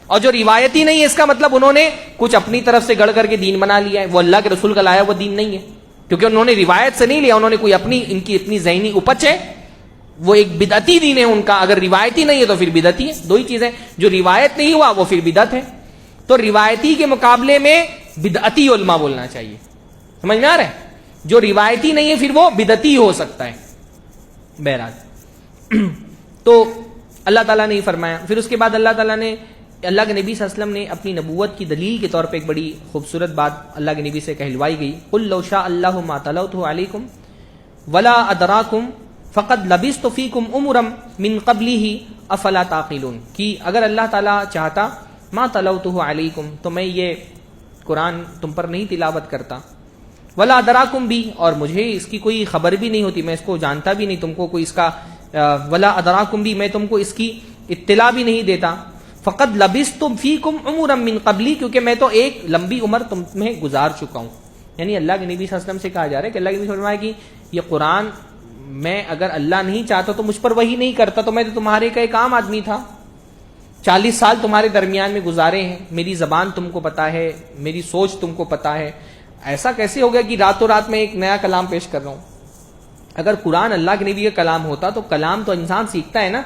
اور جو روایتی نہیں ہے اس کا مطلب انہوں نے کچھ اپنی طرف سے گڑھ کر کے دین بنا لیا ہے. وہ اللہ کے رسول کا لایا وہ دین نہیں ہے، کیونکہ انہوں نے روایت سے نہیں لیا، انہوں نے کوئی ان کی اپنی ذہنی اپج ہے، وہ ایک بدعتی دین ہے ان کا. اگر روایتی نہیں ہے تو پھر بدعتی ہے. دو ہی چیزیں، جو روایت نہیں ہوا وہ پھر بدعت ہے. تو روایتی کے مقابلے میں بدعتی علماء بولنا چاہیے. سمجھ میں آ رہا ہے؟ جو روایتی نہیں ہے پھر وہ بدعتی ہو سکتا ہے. بہرحال تو اللہ تعالیٰ نے یہ فرمایا. پھر اس کے بعد اللہ تعالیٰ نے، اللہ کے نبی صلی اللہ علیہ وسلم نے اپنی نبوت کی دلیل کے طور پہ ایک بڑی خوبصورت بات اللہ کے نبی سے کہلوائی گئی. قل لو شاء اللہ ما تلوتہ علیکم ولا ادراکم فقد لبثت فیکم عمرا من قبلہ افلا تعقلون. کہ اگر اللہ تعالیٰ چاہتا ما تلوتہ علیکم تو میں یہ قرآن تم پر نہیں تلاوت کرتا، ولا ادراکم بھی، اور مجھے اس کی کوئی خبر بھی نہیں ہوتی، میں اس کو جانتا بھی نہیں، تم کو کوئی اس کا ولا ادراکم بھی، میں تم کو اس کی اطلاع بھی نہیں دیتا. فقد لبثت فیکم عمرا من قبلی، کیونکہ میں تو ایک لمبی عمر تم میں گزار چکا ہوں. یعنی اللہ کے نبی صلی اللہ علیہ وسلم سے کہا جا رہا ہے کہ اللہ کے نبی فرمایا کہ یہ قرآن میں اگر اللہ نہیں چاہتا تو مجھ پر وحی نہیں کرتا، تو میں تو تمہارے کا ایک عام آدمی تھا، 40 سال تمہارے درمیان میں گزارے ہیں، میری زبان تم کو پتا ہے، میری سوچ تم کو پتا ہے. ایسا کیسے ہو گیا کہ راتوں رات میں ایک نیا کلام پیش کر رہا ہوں؟ اگر قرآن اللہ کے نبی کا کلام ہوتا تو کلام تو انسان سیکھتا ہے نا.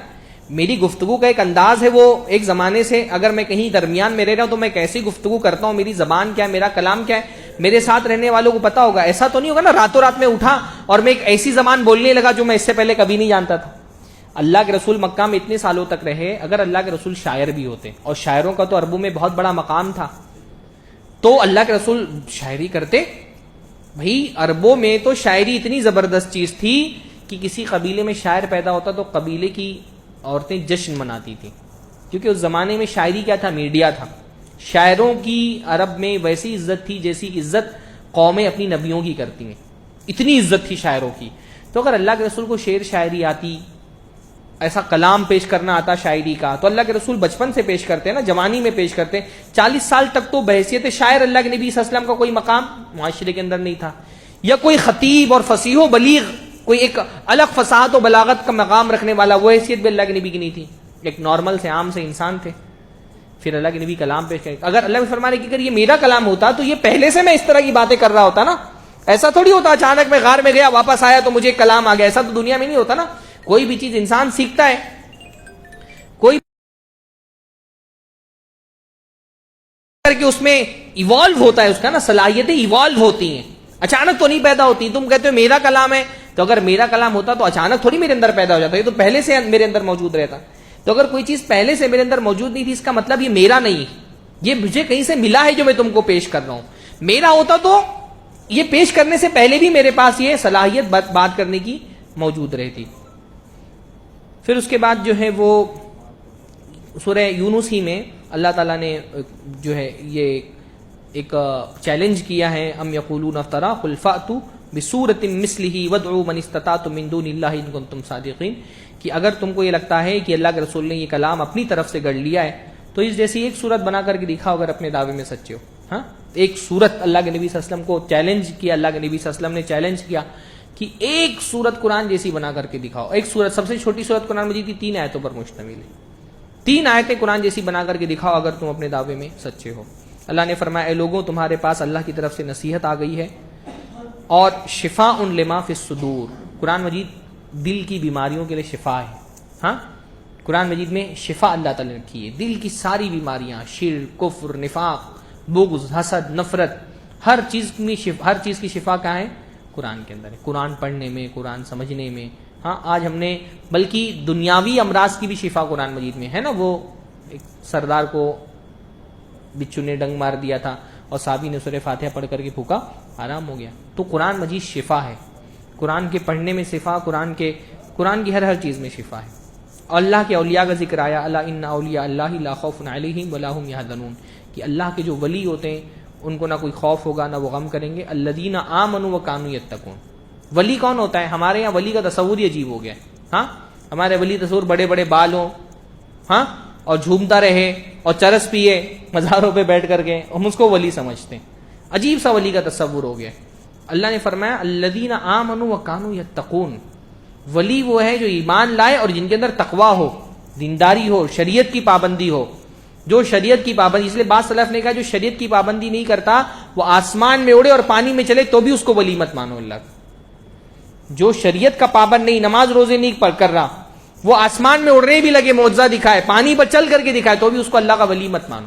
میری گفتگو کا ایک انداز ہے، وہ ایک زمانے سے اگر میں کہیں درمیان میں رہ رہا ہوں تو میں کیسی گفتگو کرتا ہوں، میری زبان کیا ہے، میرا کلام کیا ہے، میرے ساتھ رہنے والوں کو پتا ہوگا. ایسا تو نہیں ہوگا نا راتوں رات میں اٹھا اور میں ایک ایسی زبان بولنے لگا جو میں اس سے پہلے کبھی نہیں جانتا تھا. اللہ کے رسول مکہ میں اتنے سالوں تک رہے. اگر اللہ کے رسول شاعر بھی ہوتے، اور شاعروں کا تو عربوں میں بہت بڑا مقام تھا، تو اللہ کے رسول شاعری کرتے. بھائی عربوں میں تو شاعری اتنی زبردست چیز تھی کہ کسی قبیلے میں شاعر پیدا ہوتا تو قبیلے کی عورتیں جشن مناتی تھیں، کیونکہ اس زمانے میں شاعری کیا تھا؟ میڈیا تھا. شاعروں کی عرب میں ویسی عزت تھی جیسی عزت قومیں اپنی نبیوں کی کرتی ہیں، اتنی عزت تھی شاعروں کی. تو اگر اللہ کے رسول کو شعر شاعری آتی، ایسا کلام پیش کرنا آتا شاعری کا، تو اللہ کے رسول بچپن سے پیش کرتے ہیں نا، جوانی میں پیش کرتے ہیں. 40 سال تک تو بحیثیت شاعر اللہ کے نبی صلی اللہ علیہ وسلم کا کوئی مقام معاشرے کے اندر نہیں تھا، یا کوئی خطیب اور فصیح و بلیغ، کوئی ایک الگ فصاحت و بلاغت کا مقام رکھنے والا، وہ حیثیت بھی اللہ کے نبی کی نہیں تھی. ایک نارمل سے عام سے انسان تھے. پھر اللہ کے نبی کلام پیش کرے. اگر اللہ فرمانے کی اگر یہ میرا کلام ہوتا تو یہ پہلے سے میں اس طرح کی باتیں کر رہا ہوتا نا. ایسا تھوڑی ہوتا اچانک میں غار میں گیا واپس آیا تو مجھے کلام آ گیا. ایسا تو دنیا میں نہیں ہوتا نا. کوئی بھی چیز انسان سیکھتا ہے، کوئی کر کے اس میں ایوالو ہوتا ہے، اس کا نا صلاحیتیں ایوالو ہوتی ہیں، اچانک تو نہیں پیدا ہوتی. تم کہتے ہو میرا کلام ہے، تو اگر میرا کلام ہوتا تو اچانک تھوڑی میرے اندر پیدا ہو جاتا، یہ تو پہلے سے میرے اندر موجود رہتا. تو اگر کوئی چیز پہلے سے میرے اندر موجود نہیں تھی، اس کا مطلب یہ میرا نہیں، یہ مجھے کہیں سے ملا ہے جو میں تم کو پیش کر رہا ہوں. میرا ہوتا تو یہ پیش کرنے سے پہلے بھی میرے پاس یہ صلاحیت بات کرنے کی موجود رہتی. پھر اس کے بعد جو ہے وہ سورہ یونس ہی میں اللہ تعالیٰ نے جو ہے یہ ایک چیلنج کیا ہے، ام یقولون افترا قل فأتوا بسورۃ مثلہ وادعوا من استطعتم من دون اللہ ان کنتم صادقین. کہ اگر تم کو یہ لگتا ہے کہ اللہ کے رسول نے یہ کلام اپنی طرف سے گڑھ لیا ہے تو اس جیسی ایک صورت بنا کر کے دکھاؤ اگر اپنے دعوے میں سچے ہو. ہاں، ایک صورت اللہ کے نبی صلی اللہ علیہ وسلم کو چیلنج کیا، اللہ کے نبی صلی اللہ علیہ وسلم نے چیلنج کیا کہ ایک صورت قرآن جیسی بنا کر کے دکھاؤ. ایک صورت، سب سے چھوٹی صورت قرآن مجید کی 3 آیتوں پر مشتمل ہے. 3 آیتیں قرآن جیسی بنا کر کے دکھاؤ اگر تم اپنے دعوے میں سچے ہو. اللہ نے فرمایا اے لوگوں تمہارے پاس اللہ کی طرف سے نصیحت آ گئی ہے اور شفاء لما فی الصدور. قرآن مجید دل کی بیماریوں کے لیے شفا ہے. ہاں، قرآن مجید میں شفا اللہ تعالی نے رکھی ہے. دل کی ساری بیماریاں، شرک، کفر، نفاق، بغض، حسد، نفرت، ہر چیز کی شفا کہاں ہے؟ قرآن کے اندر ہے. قرآن پڑھنے میں، قرآن سمجھنے میں. ہاں، آج ہم نے بلکہ دنیاوی امراض کی بھی شفا قرآن مجید میں ہے نا. وہ ایک سردار کو بچھو نے ڈنگ مار دیا تھا اور صحابی نے سورہ فاتحہ پڑھ کر کے پھونکا، آرام ہو گیا. تو قرآن مجید شفا ہے. قرآن کے پڑھنے میں شفا، قرآن کی ہر چیز میں شفا ہے. اللہ کے اولیاء کا ذکر آیا، الا ان اولیاء اللہ لا خوف علیہم ولا هم يحزنون. کہ اللہ کے جو ولی ہوتے ہیں ان کو نہ کوئی خوف ہوگا نہ وہ غم کریں گے. الذین آمنوا وکانوا یتقون. ولی کون ہوتا ہے؟ ہمارے یہاں ولی کا تصور ہی عجیب ہو گیا. ہاں، ہمارے ولی تصور بڑے بڑے بال ہوں، ہاں، اور جھومتا رہے اور چرس پیے مزاروں پہ بیٹھ کر کے، ہم اس کو ولی سمجھتے ہیں. عجیب سا ولی کا تصور ہو گیا. اللہ نے فرمایا الذین آمنوا وکانوا یتقون، ولی وہ ہے جو ایمان لائے اور جن کے اندر تقوی ہو، دینداری ہو، شریعت کی پابندی ہو. جو شریعت کی پابندی، اس لیے بعض سلف نے کہا جو شریعت کی پابندی نہیں کرتا وہ آسمان میں اڑے اور پانی میں چلے تو بھی اس کو ولی مت مانو. اللہ کا جو شریعت کا پابند نہیں، نماز روزے نہیں پڑھ کر رہا، وہ آسمان میں اڑنے بھی لگے، معجزہ دکھائے، پانی پر چل کر کے دکھائے، تو بھی اس کو اللہ کا ولی مت مانو.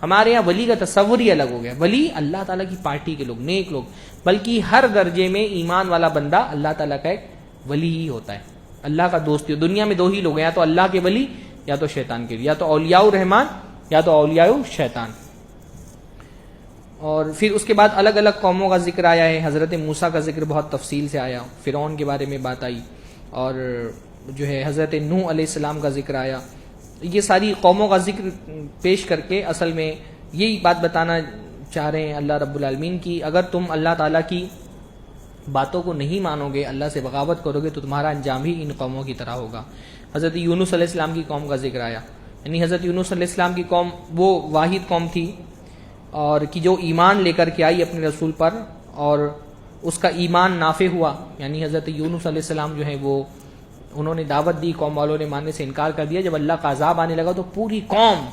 ہمارے یہاں ولی کا تصور ہی الگ ہو گیا. ولی اللہ تعالیٰ کی پارٹی کے لوگ، نیک لوگ، بلکہ ہر درجے میں ایمان والا بندہ اللہ تعالیٰ کا ایک ولی ہی ہوتا ہے، اللہ کا دوست. دنیا میں دو ہی لوگ ہیں، یا تو اللہ کے ولی یا تو شیطان کے ولی، یا تو اولیاء الرحمان یا تو اولیاء شیطان. اور پھر اس کے بعد الگ الگ قوموں کا ذکر آیا ہے. حضرت موسیٰ کا ذکر بہت تفصیل سے آیا، فرعون کے بارے میں بات آئی، اور جو ہے حضرت نوح علیہ السلام کا ذکر آیا. یہ ساری قوموں کا ذکر پیش کر کے اصل میں یہی بات بتانا چاہ رہے ہیں اللہ رب العالمین کی اگر تم اللہ تعالیٰ کی باتوں کو نہیں مانو گے، اللہ سے بغاوت کرو گے، تو تمہارا انجام ہی ان قوموں کی طرح ہوگا. حضرت یونس علیہ السلام کی قوم کا ذکر آیا، یعنی حضرت یونس علیہ السلام کی قوم وہ واحد قوم تھی اور کہ جو ایمان لے کر کے آئی اپنے رسول پر، اور اس کا ایمان نافع ہوا. یعنی حضرت یونس علیہ السلام جو ہے وہ انہوں نے دعوت دی، قوم والوں نے ماننے سے انکار کر دیا. جب اللہ کا عذاب آنے لگا تو پوری قوم،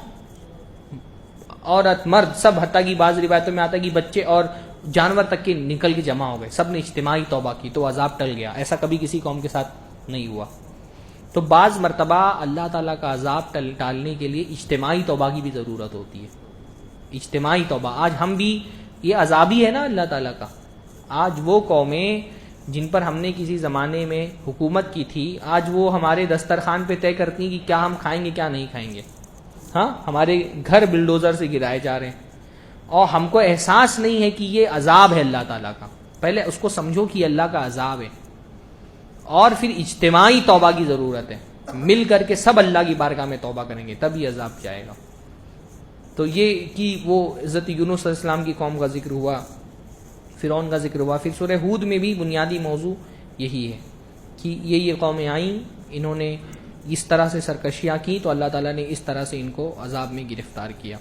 عورت مرد سب، حتیٰ کہ بعض روایتوں میں آتا ہے کہ بچے اور جانور تک کے نکل کے جمع ہو گئے، سب نے اجتماعی توبہ کی تو عذاب ٹل گیا. ایسا کبھی کسی قوم کے ساتھ نہیں ہوا. تو بعض مرتبہ اللہ تعالیٰ کا عذاب ٹالنے کے لیے اجتماعی توبہ کی بھی ضرورت ہوتی ہے. اجتماعی توبہ. آج ہم بھی، یہ عذابی ہے نا اللہ تعالیٰ کا. آج وہ قومیں جن پر ہم نے کسی زمانے میں حکومت کی تھی، آج وہ ہمارے دسترخوان پہ طے کرتی ہیں کہ کیا ہم کھائیں گے کیا نہیں کھائیں گے. ہاں، ہمارے گھر بلڈوزر سے گرائے جا رہے ہیں اور ہم کو احساس نہیں ہے کہ یہ عذاب ہے اللہ تعالیٰ کا. پہلے اس کو سمجھو کہ اللہ کا عذاب ہے، اور پھر اجتماعی توبہ کی ضرورت ہے. مل کر کے سب اللہ کی بارگاہ میں توبہ کریں گے تب یہ عذاب جائے گا. تو یہ کہ وہ حضرت یونس علیہ السلام کی قوم کا ذکر ہوا، فرعون کا ذکر ہوا. پھر سورہ ہود میں بھی بنیادی موضوع یہی ہے کہ یہ قومیں آئیں، انہوں نے اس طرح سے سرکشیاں کی تو اللہ تعالیٰ نے اس طرح سے ان کو عذاب میں گرفتار کیا.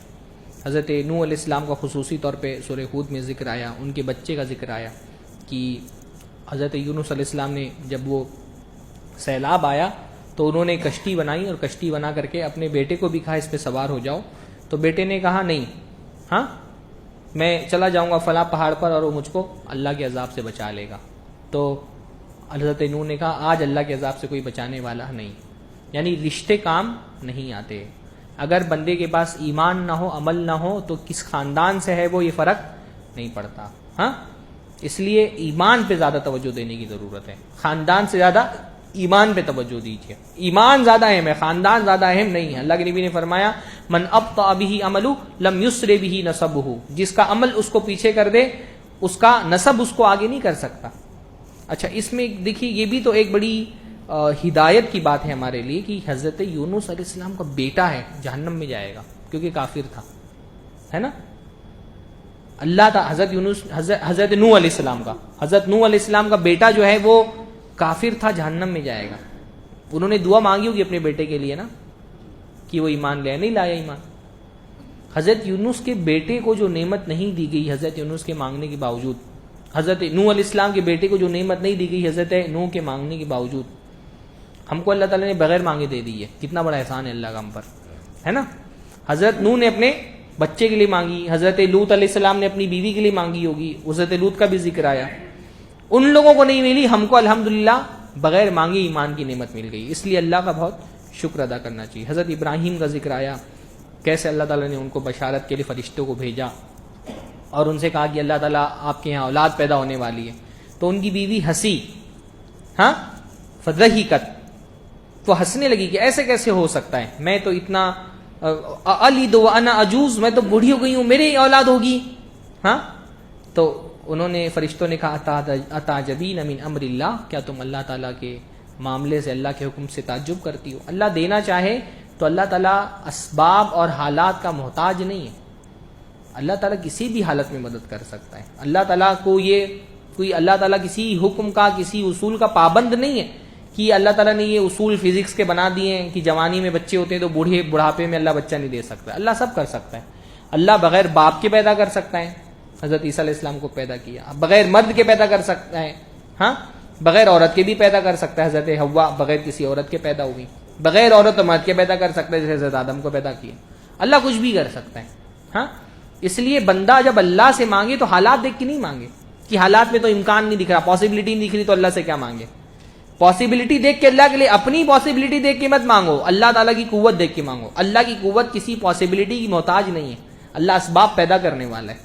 حضرت نوح علیہ السلام کا خصوصی طور پہ سورہ ہود میں ذکر آیا، ان کے بچے کا ذکر آیا کہ حضرت یونس علیہ السلام نے جب وہ سیلاب آیا تو انہوں نے کشتی بنائی، اور کشتی بنا کر کے اپنے بیٹے کو بھی کہا اس پہ سوار ہو جاؤ. تو بیٹے نے کہا نہیں، ہاں میں چلا جاؤں گا فلاں پہاڑ پر اور وہ مجھ کو اللہ کے عذاب سے بچا لے گا. تو حضرت نوح نے کہا آج اللہ کے عذاب سے کوئی بچانے والا نہیں. یعنی رشتے کام نہیں آتے. اگر بندے کے پاس ایمان نہ ہو، عمل نہ ہو، تو کس خاندان سے ہے وہ یہ فرق نہیں پڑتا. ہاں، اس لیے ایمان پہ زیادہ توجہ دینے کی ضرورت ہے. خاندان سے زیادہ ایمان پہ توجہ دیجیے. ایمان زیادہ اہم ہے، خاندان زیادہ اہم نہیں ہے. اللہ کے نبی نے فرمایا من ابطأ به عملہ لم یسر به نسبہ، جس کا عمل اس کو پیچھے کر دے اس کا نسب اس کو آگے نہیں کر سکتا. اچھا، اس میں دیکھیے یہ بھی تو ایک بڑی ہدایت کی بات ہے ہمارے لیے کہ حضرت یونس علیہ السلام کا بیٹا ہے جہنم میں جائے گا کیونکہ کافر تھا، ہے نا. اللہ تعالی حضرت نوح علیہ السلام کا بیٹا جو ہے وہ کافر تھا، جہنم میں جائے گا. انہوں نے دعا مانگی ہوگی اپنے بیٹے کے لیے نا کہ وہ ایمان لے، نہیں لایا ایمان. حضرت یونس کے بیٹے کو جو نعمت نہیں دی گئی حضرت یونس کے مانگنے کے باوجود، حضرت نوح علیہ السلام کے بیٹے کو جو نعمت نہیں دی گئی حضرت نوح کے مانگنے کے باوجود، ہم کو اللہ تعالیٰ نے بغیر مانگے دے دی ہے. کتنا بڑا احسان ہے اللہ کا ہم پر، ہے نا. حضرت نوح نے اپنے بچے کے لیے مانگی، حضرت لوط علیہ السلام نے اپنی بیوی کے لیے مانگی ہوگی، حضرت لوط کا بھی ذکر آیا. ان لوگوں کو نہیں ملی، ہم کو الحمدللہ بغیر مانگے ایمان کی نعمت مل گئی. اس لیے اللہ کا بہت شکر ادا کرنا چاہیے. حضرت ابراہیم کا ذکر آیا، کیسے اللہ تعالیٰ نے ان کو بشارت کے لیے فرشتوں کو بھیجا اور ان سے کہا کہ اللہ تعالیٰ آپ کے یہاں اولاد پیدا ہونے والی ہے. تو ان کی بیوی ہنسی، ہاں فضحکت، وہ ہنسنے لگی کہ ایسے کیسے ہو سکتا ہے، میں تو اتنا الد وانا عجوز، میں تو بوڑھی ہو گئی ہوں، میری اولاد ہوگی. ہاں، تو انہوں نے فرشتوں نے کہا اتعجبین من امر اللہ، کیا تم اللہ تعالیٰ کے معاملے سے، اللہ کے حکم سے تعجب کرتی ہو. اللہ دینا چاہے تو اللہ تعالیٰ اسباب اور حالات کا محتاج نہیں ہے. اللہ تعالیٰ کسی بھی حالت میں مدد کر سکتا ہے. اللہ تعالیٰ کو یہ کوئی، اللہ تعالیٰ کسی حکم کا، کسی اصول کا پابند نہیں ہے کہ اللہ تعالیٰ نے یہ اصول فزکس کے بنا دیے ہیں کہ جوانی میں بچے ہوتے ہیں تو بڑھاپے میں اللہ بچہ نہیں دے سکتا. اللہ سب کر سکتا ہے. اللہ بغیر باپ کے پیدا کر سکتا ہے، حضرت عیسیٰ علیہ السلام کو پیدا کیا. اب بغیر مرد کے پیدا کر سکتا ہے, ہاں بغیر عورت کے بھی پیدا کر سکتا ہے. حضرت حوا بغیر کسی عورت کے پیدا ہوئی, بغیر عورت و مرد کے پیدا کر سکتا ہے, جیسے حضرت آدم کو پیدا کیا. اللہ کچھ بھی کر سکتا ہے. ہاں اس لیے بندہ جب اللہ سے مانگے تو حالات دیکھ کے نہیں مانگے کہ حالات میں تو امکان نہیں دکھ رہا, پاسبلٹی نہیں دکھ رہی, تو اللہ سے کیا مانگے. پاسبلٹی دیکھ کے اللہ کے لیے, اپنی پاسبلٹی دیکھ کے مت مانگو, اللہ تعالیٰ کی قوت دیکھ کے مانگو. اللہ کی قوت کسی پاسبلٹی کی محتاج نہیں ہے, اللہ اسباب پیدا کرنے والا ہے.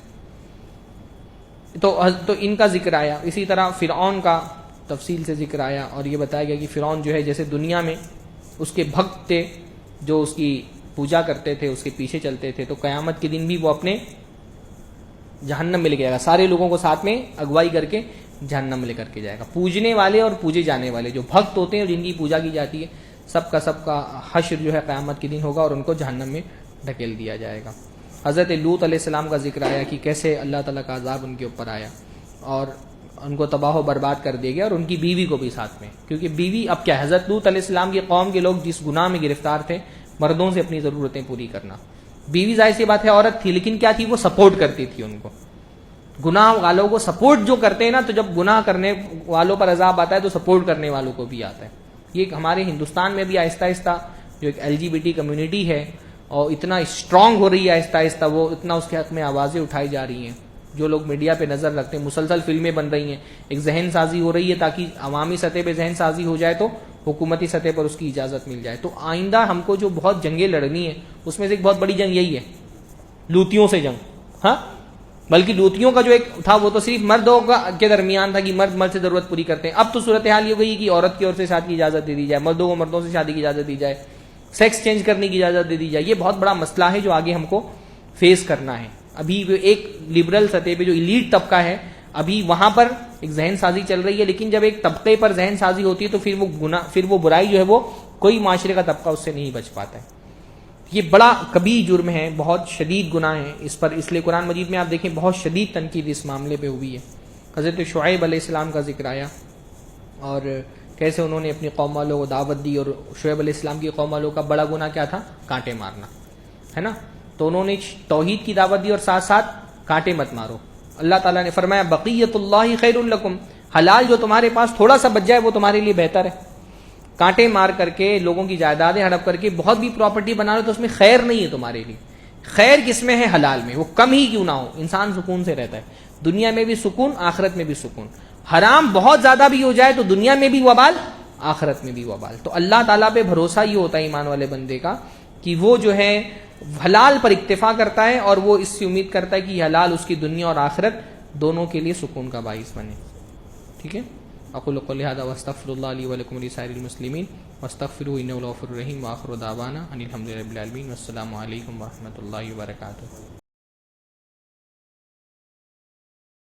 تو ان کا ذکر آیا. اسی طرح فرعون کا تفصیل سے ذکر آیا اور یہ بتایا گیا کہ فرعون جو ہے جیسے دنیا میں اس کے بھکت تھے جو اس کی پوجا کرتے تھے, اس کے پیچھے چلتے تھے, تو قیامت کے دن بھی وہ اپنے جہنم میں لے کے جائے گا, سارے لوگوں کو ساتھ میں اگوائی کر کے جہنم میں لے کر کے جائے گا. پوجنے والے اور پوجے جانے والے جو بھکت ہوتے ہیں اور جن کی پوجا کی جاتی ہے, سب کا حشر جو ہے قیامت کے دن ہوگا اور ان کو جہنم میں ڈھکیل دیا جائے گا. حضرت لوط علیہ السلام کا ذکر آیا کہ کیسے اللہ تعالیٰ کا عذاب ان کے اوپر آیا اور ان کو تباہ و برباد کر دیا گیا, اور ان کی بیوی کو بھی ساتھ میں, کیونکہ بیوی اب کیا, حضرت لوط علیہ السلام کی قوم کے لوگ جس گناہ میں گرفتار تھے, مردوں سے اپنی ضرورتیں پوری کرنا. بیوی ظاہر سی بات ہے عورت تھی, لیکن کیا تھی, وہ سپورٹ کرتی تھی ان کو. گناہ والوں کو سپورٹ جو کرتے ہیں نا, تو جب گناہ کرنے والوں پر عذاب آتا ہے تو سپورٹ کرنے والوں کو بھی آتا ہے. یہ ہمارے ہندوستان میں بھی آہستہ آہستہ جو ایک LGBT کمیونٹی ہے اور اتنا اسٹرانگ ہو رہی ہے آہستہ آہستہ, وہ اتنا اس کے حق میں آوازیں اٹھائی جا رہی ہیں. جو لوگ میڈیا پہ نظر رکھتے ہیں, مسلسل فلمیں بن رہی ہیں, ایک ذہن سازی ہو رہی ہے تاکہ عوامی سطح پہ ذہن سازی ہو جائے تو حکومتی سطح پر اس کی اجازت مل جائے. تو آئندہ ہم کو جو بہت جنگیں لڑنی ہے, اس میں سے ایک بہت بڑی جنگ یہی ہے, لوتیوں سے جنگ. ہاں بلکہ لوتیوں کا جو ایک تھا وہ تو صرف مردوں کے درمیان تھا کہ مرد سے ضرورت پوری کرتے ہیں. اب تو صورتحال یہ ہو گئی کہ عورت کی اور سے شادی کی اجازت دے دی جائے, مردوں کو مردوں سے شادی کی اجازت دی جائے, سیکس چینج کرنے کی اجازت دے دی جائے. یہ بہت بڑا مسئلہ ہے جو آگے ہم کو فیس کرنا ہے. ابھی ایک لبرل سطح پہ جو ایلیٹ طبقہ ہے, ابھی وہاں پر ایک ذہن سازی چل رہی ہے, لیکن جب ایک طبقے پر ذہن سازی ہوتی ہے تو پھر وہ برائی جو ہے وہ کوئی معاشرے کا طبقہ اس سے نہیں بچ پاتا ہے. یہ بڑا کبیر جرم ہے, بہت شدید گناہ ہے اس پر. اس لیے قرآن مجید میں آپ دیکھیں بہت شدید تنقید اس معاملے پہ ہوئی ہے. حضرت شعیب علیہ السلام کا ذکر آیا اور کیسے انہوں نے اپنی قوم والوں کو دعوت دی, اور شعیب علیہ السلام کی قوم والوں کا بڑا گناہ کیا تھا, کانٹے مارنا, ہے نا. تو انہوں نے توحید کی دعوت دی اور ساتھ ساتھ کانٹے مت مارو. اللہ تعالیٰ نے فرمایا بقیت اللہ خیر لکم, حلال جو تمہارے پاس تھوڑا سا بچ جائے وہ تمہارے لیے بہتر ہے. کانٹے مار کر کے لوگوں کی جائیدادیں ہڑپ کر کے بہت بھی پراپرٹی بنا لو تو اس میں خیر نہیں ہے تمہارے لیے. خیر کس میں ہے, حلال میں, وہ کم ہی کیوں نہ ہو, انسان سکون سے رہتا ہے, دنیا میں بھی سکون, آخرت میں بھی سکون. حرام بہت زیادہ بھی ہو جائے تو دنیا میں بھی وبال, آخرت میں بھی وبال. تو اللہ تعالیٰ پہ بھروسہ یہ ہوتا ہے ایمان والے بندے کا کہ وہ جو ہے حلال پر اکتفا کرتا ہے اور وہ اس سے امید کرتا ہے کہ حلال اس کی دنیا اور آخرت دونوں کے لیے سکون کا باعث بنے. ٹھیک ہے. اقول قولی ھذا واستغفر اللہ لی ولکم ولسائر المسلمین واستغفروہ انہ هو الغفور الرحیم واخر دعوانا ان الحمد للہ رب العالمین والسلام علیکم ورحمۃ اللہ وبرکاتہ.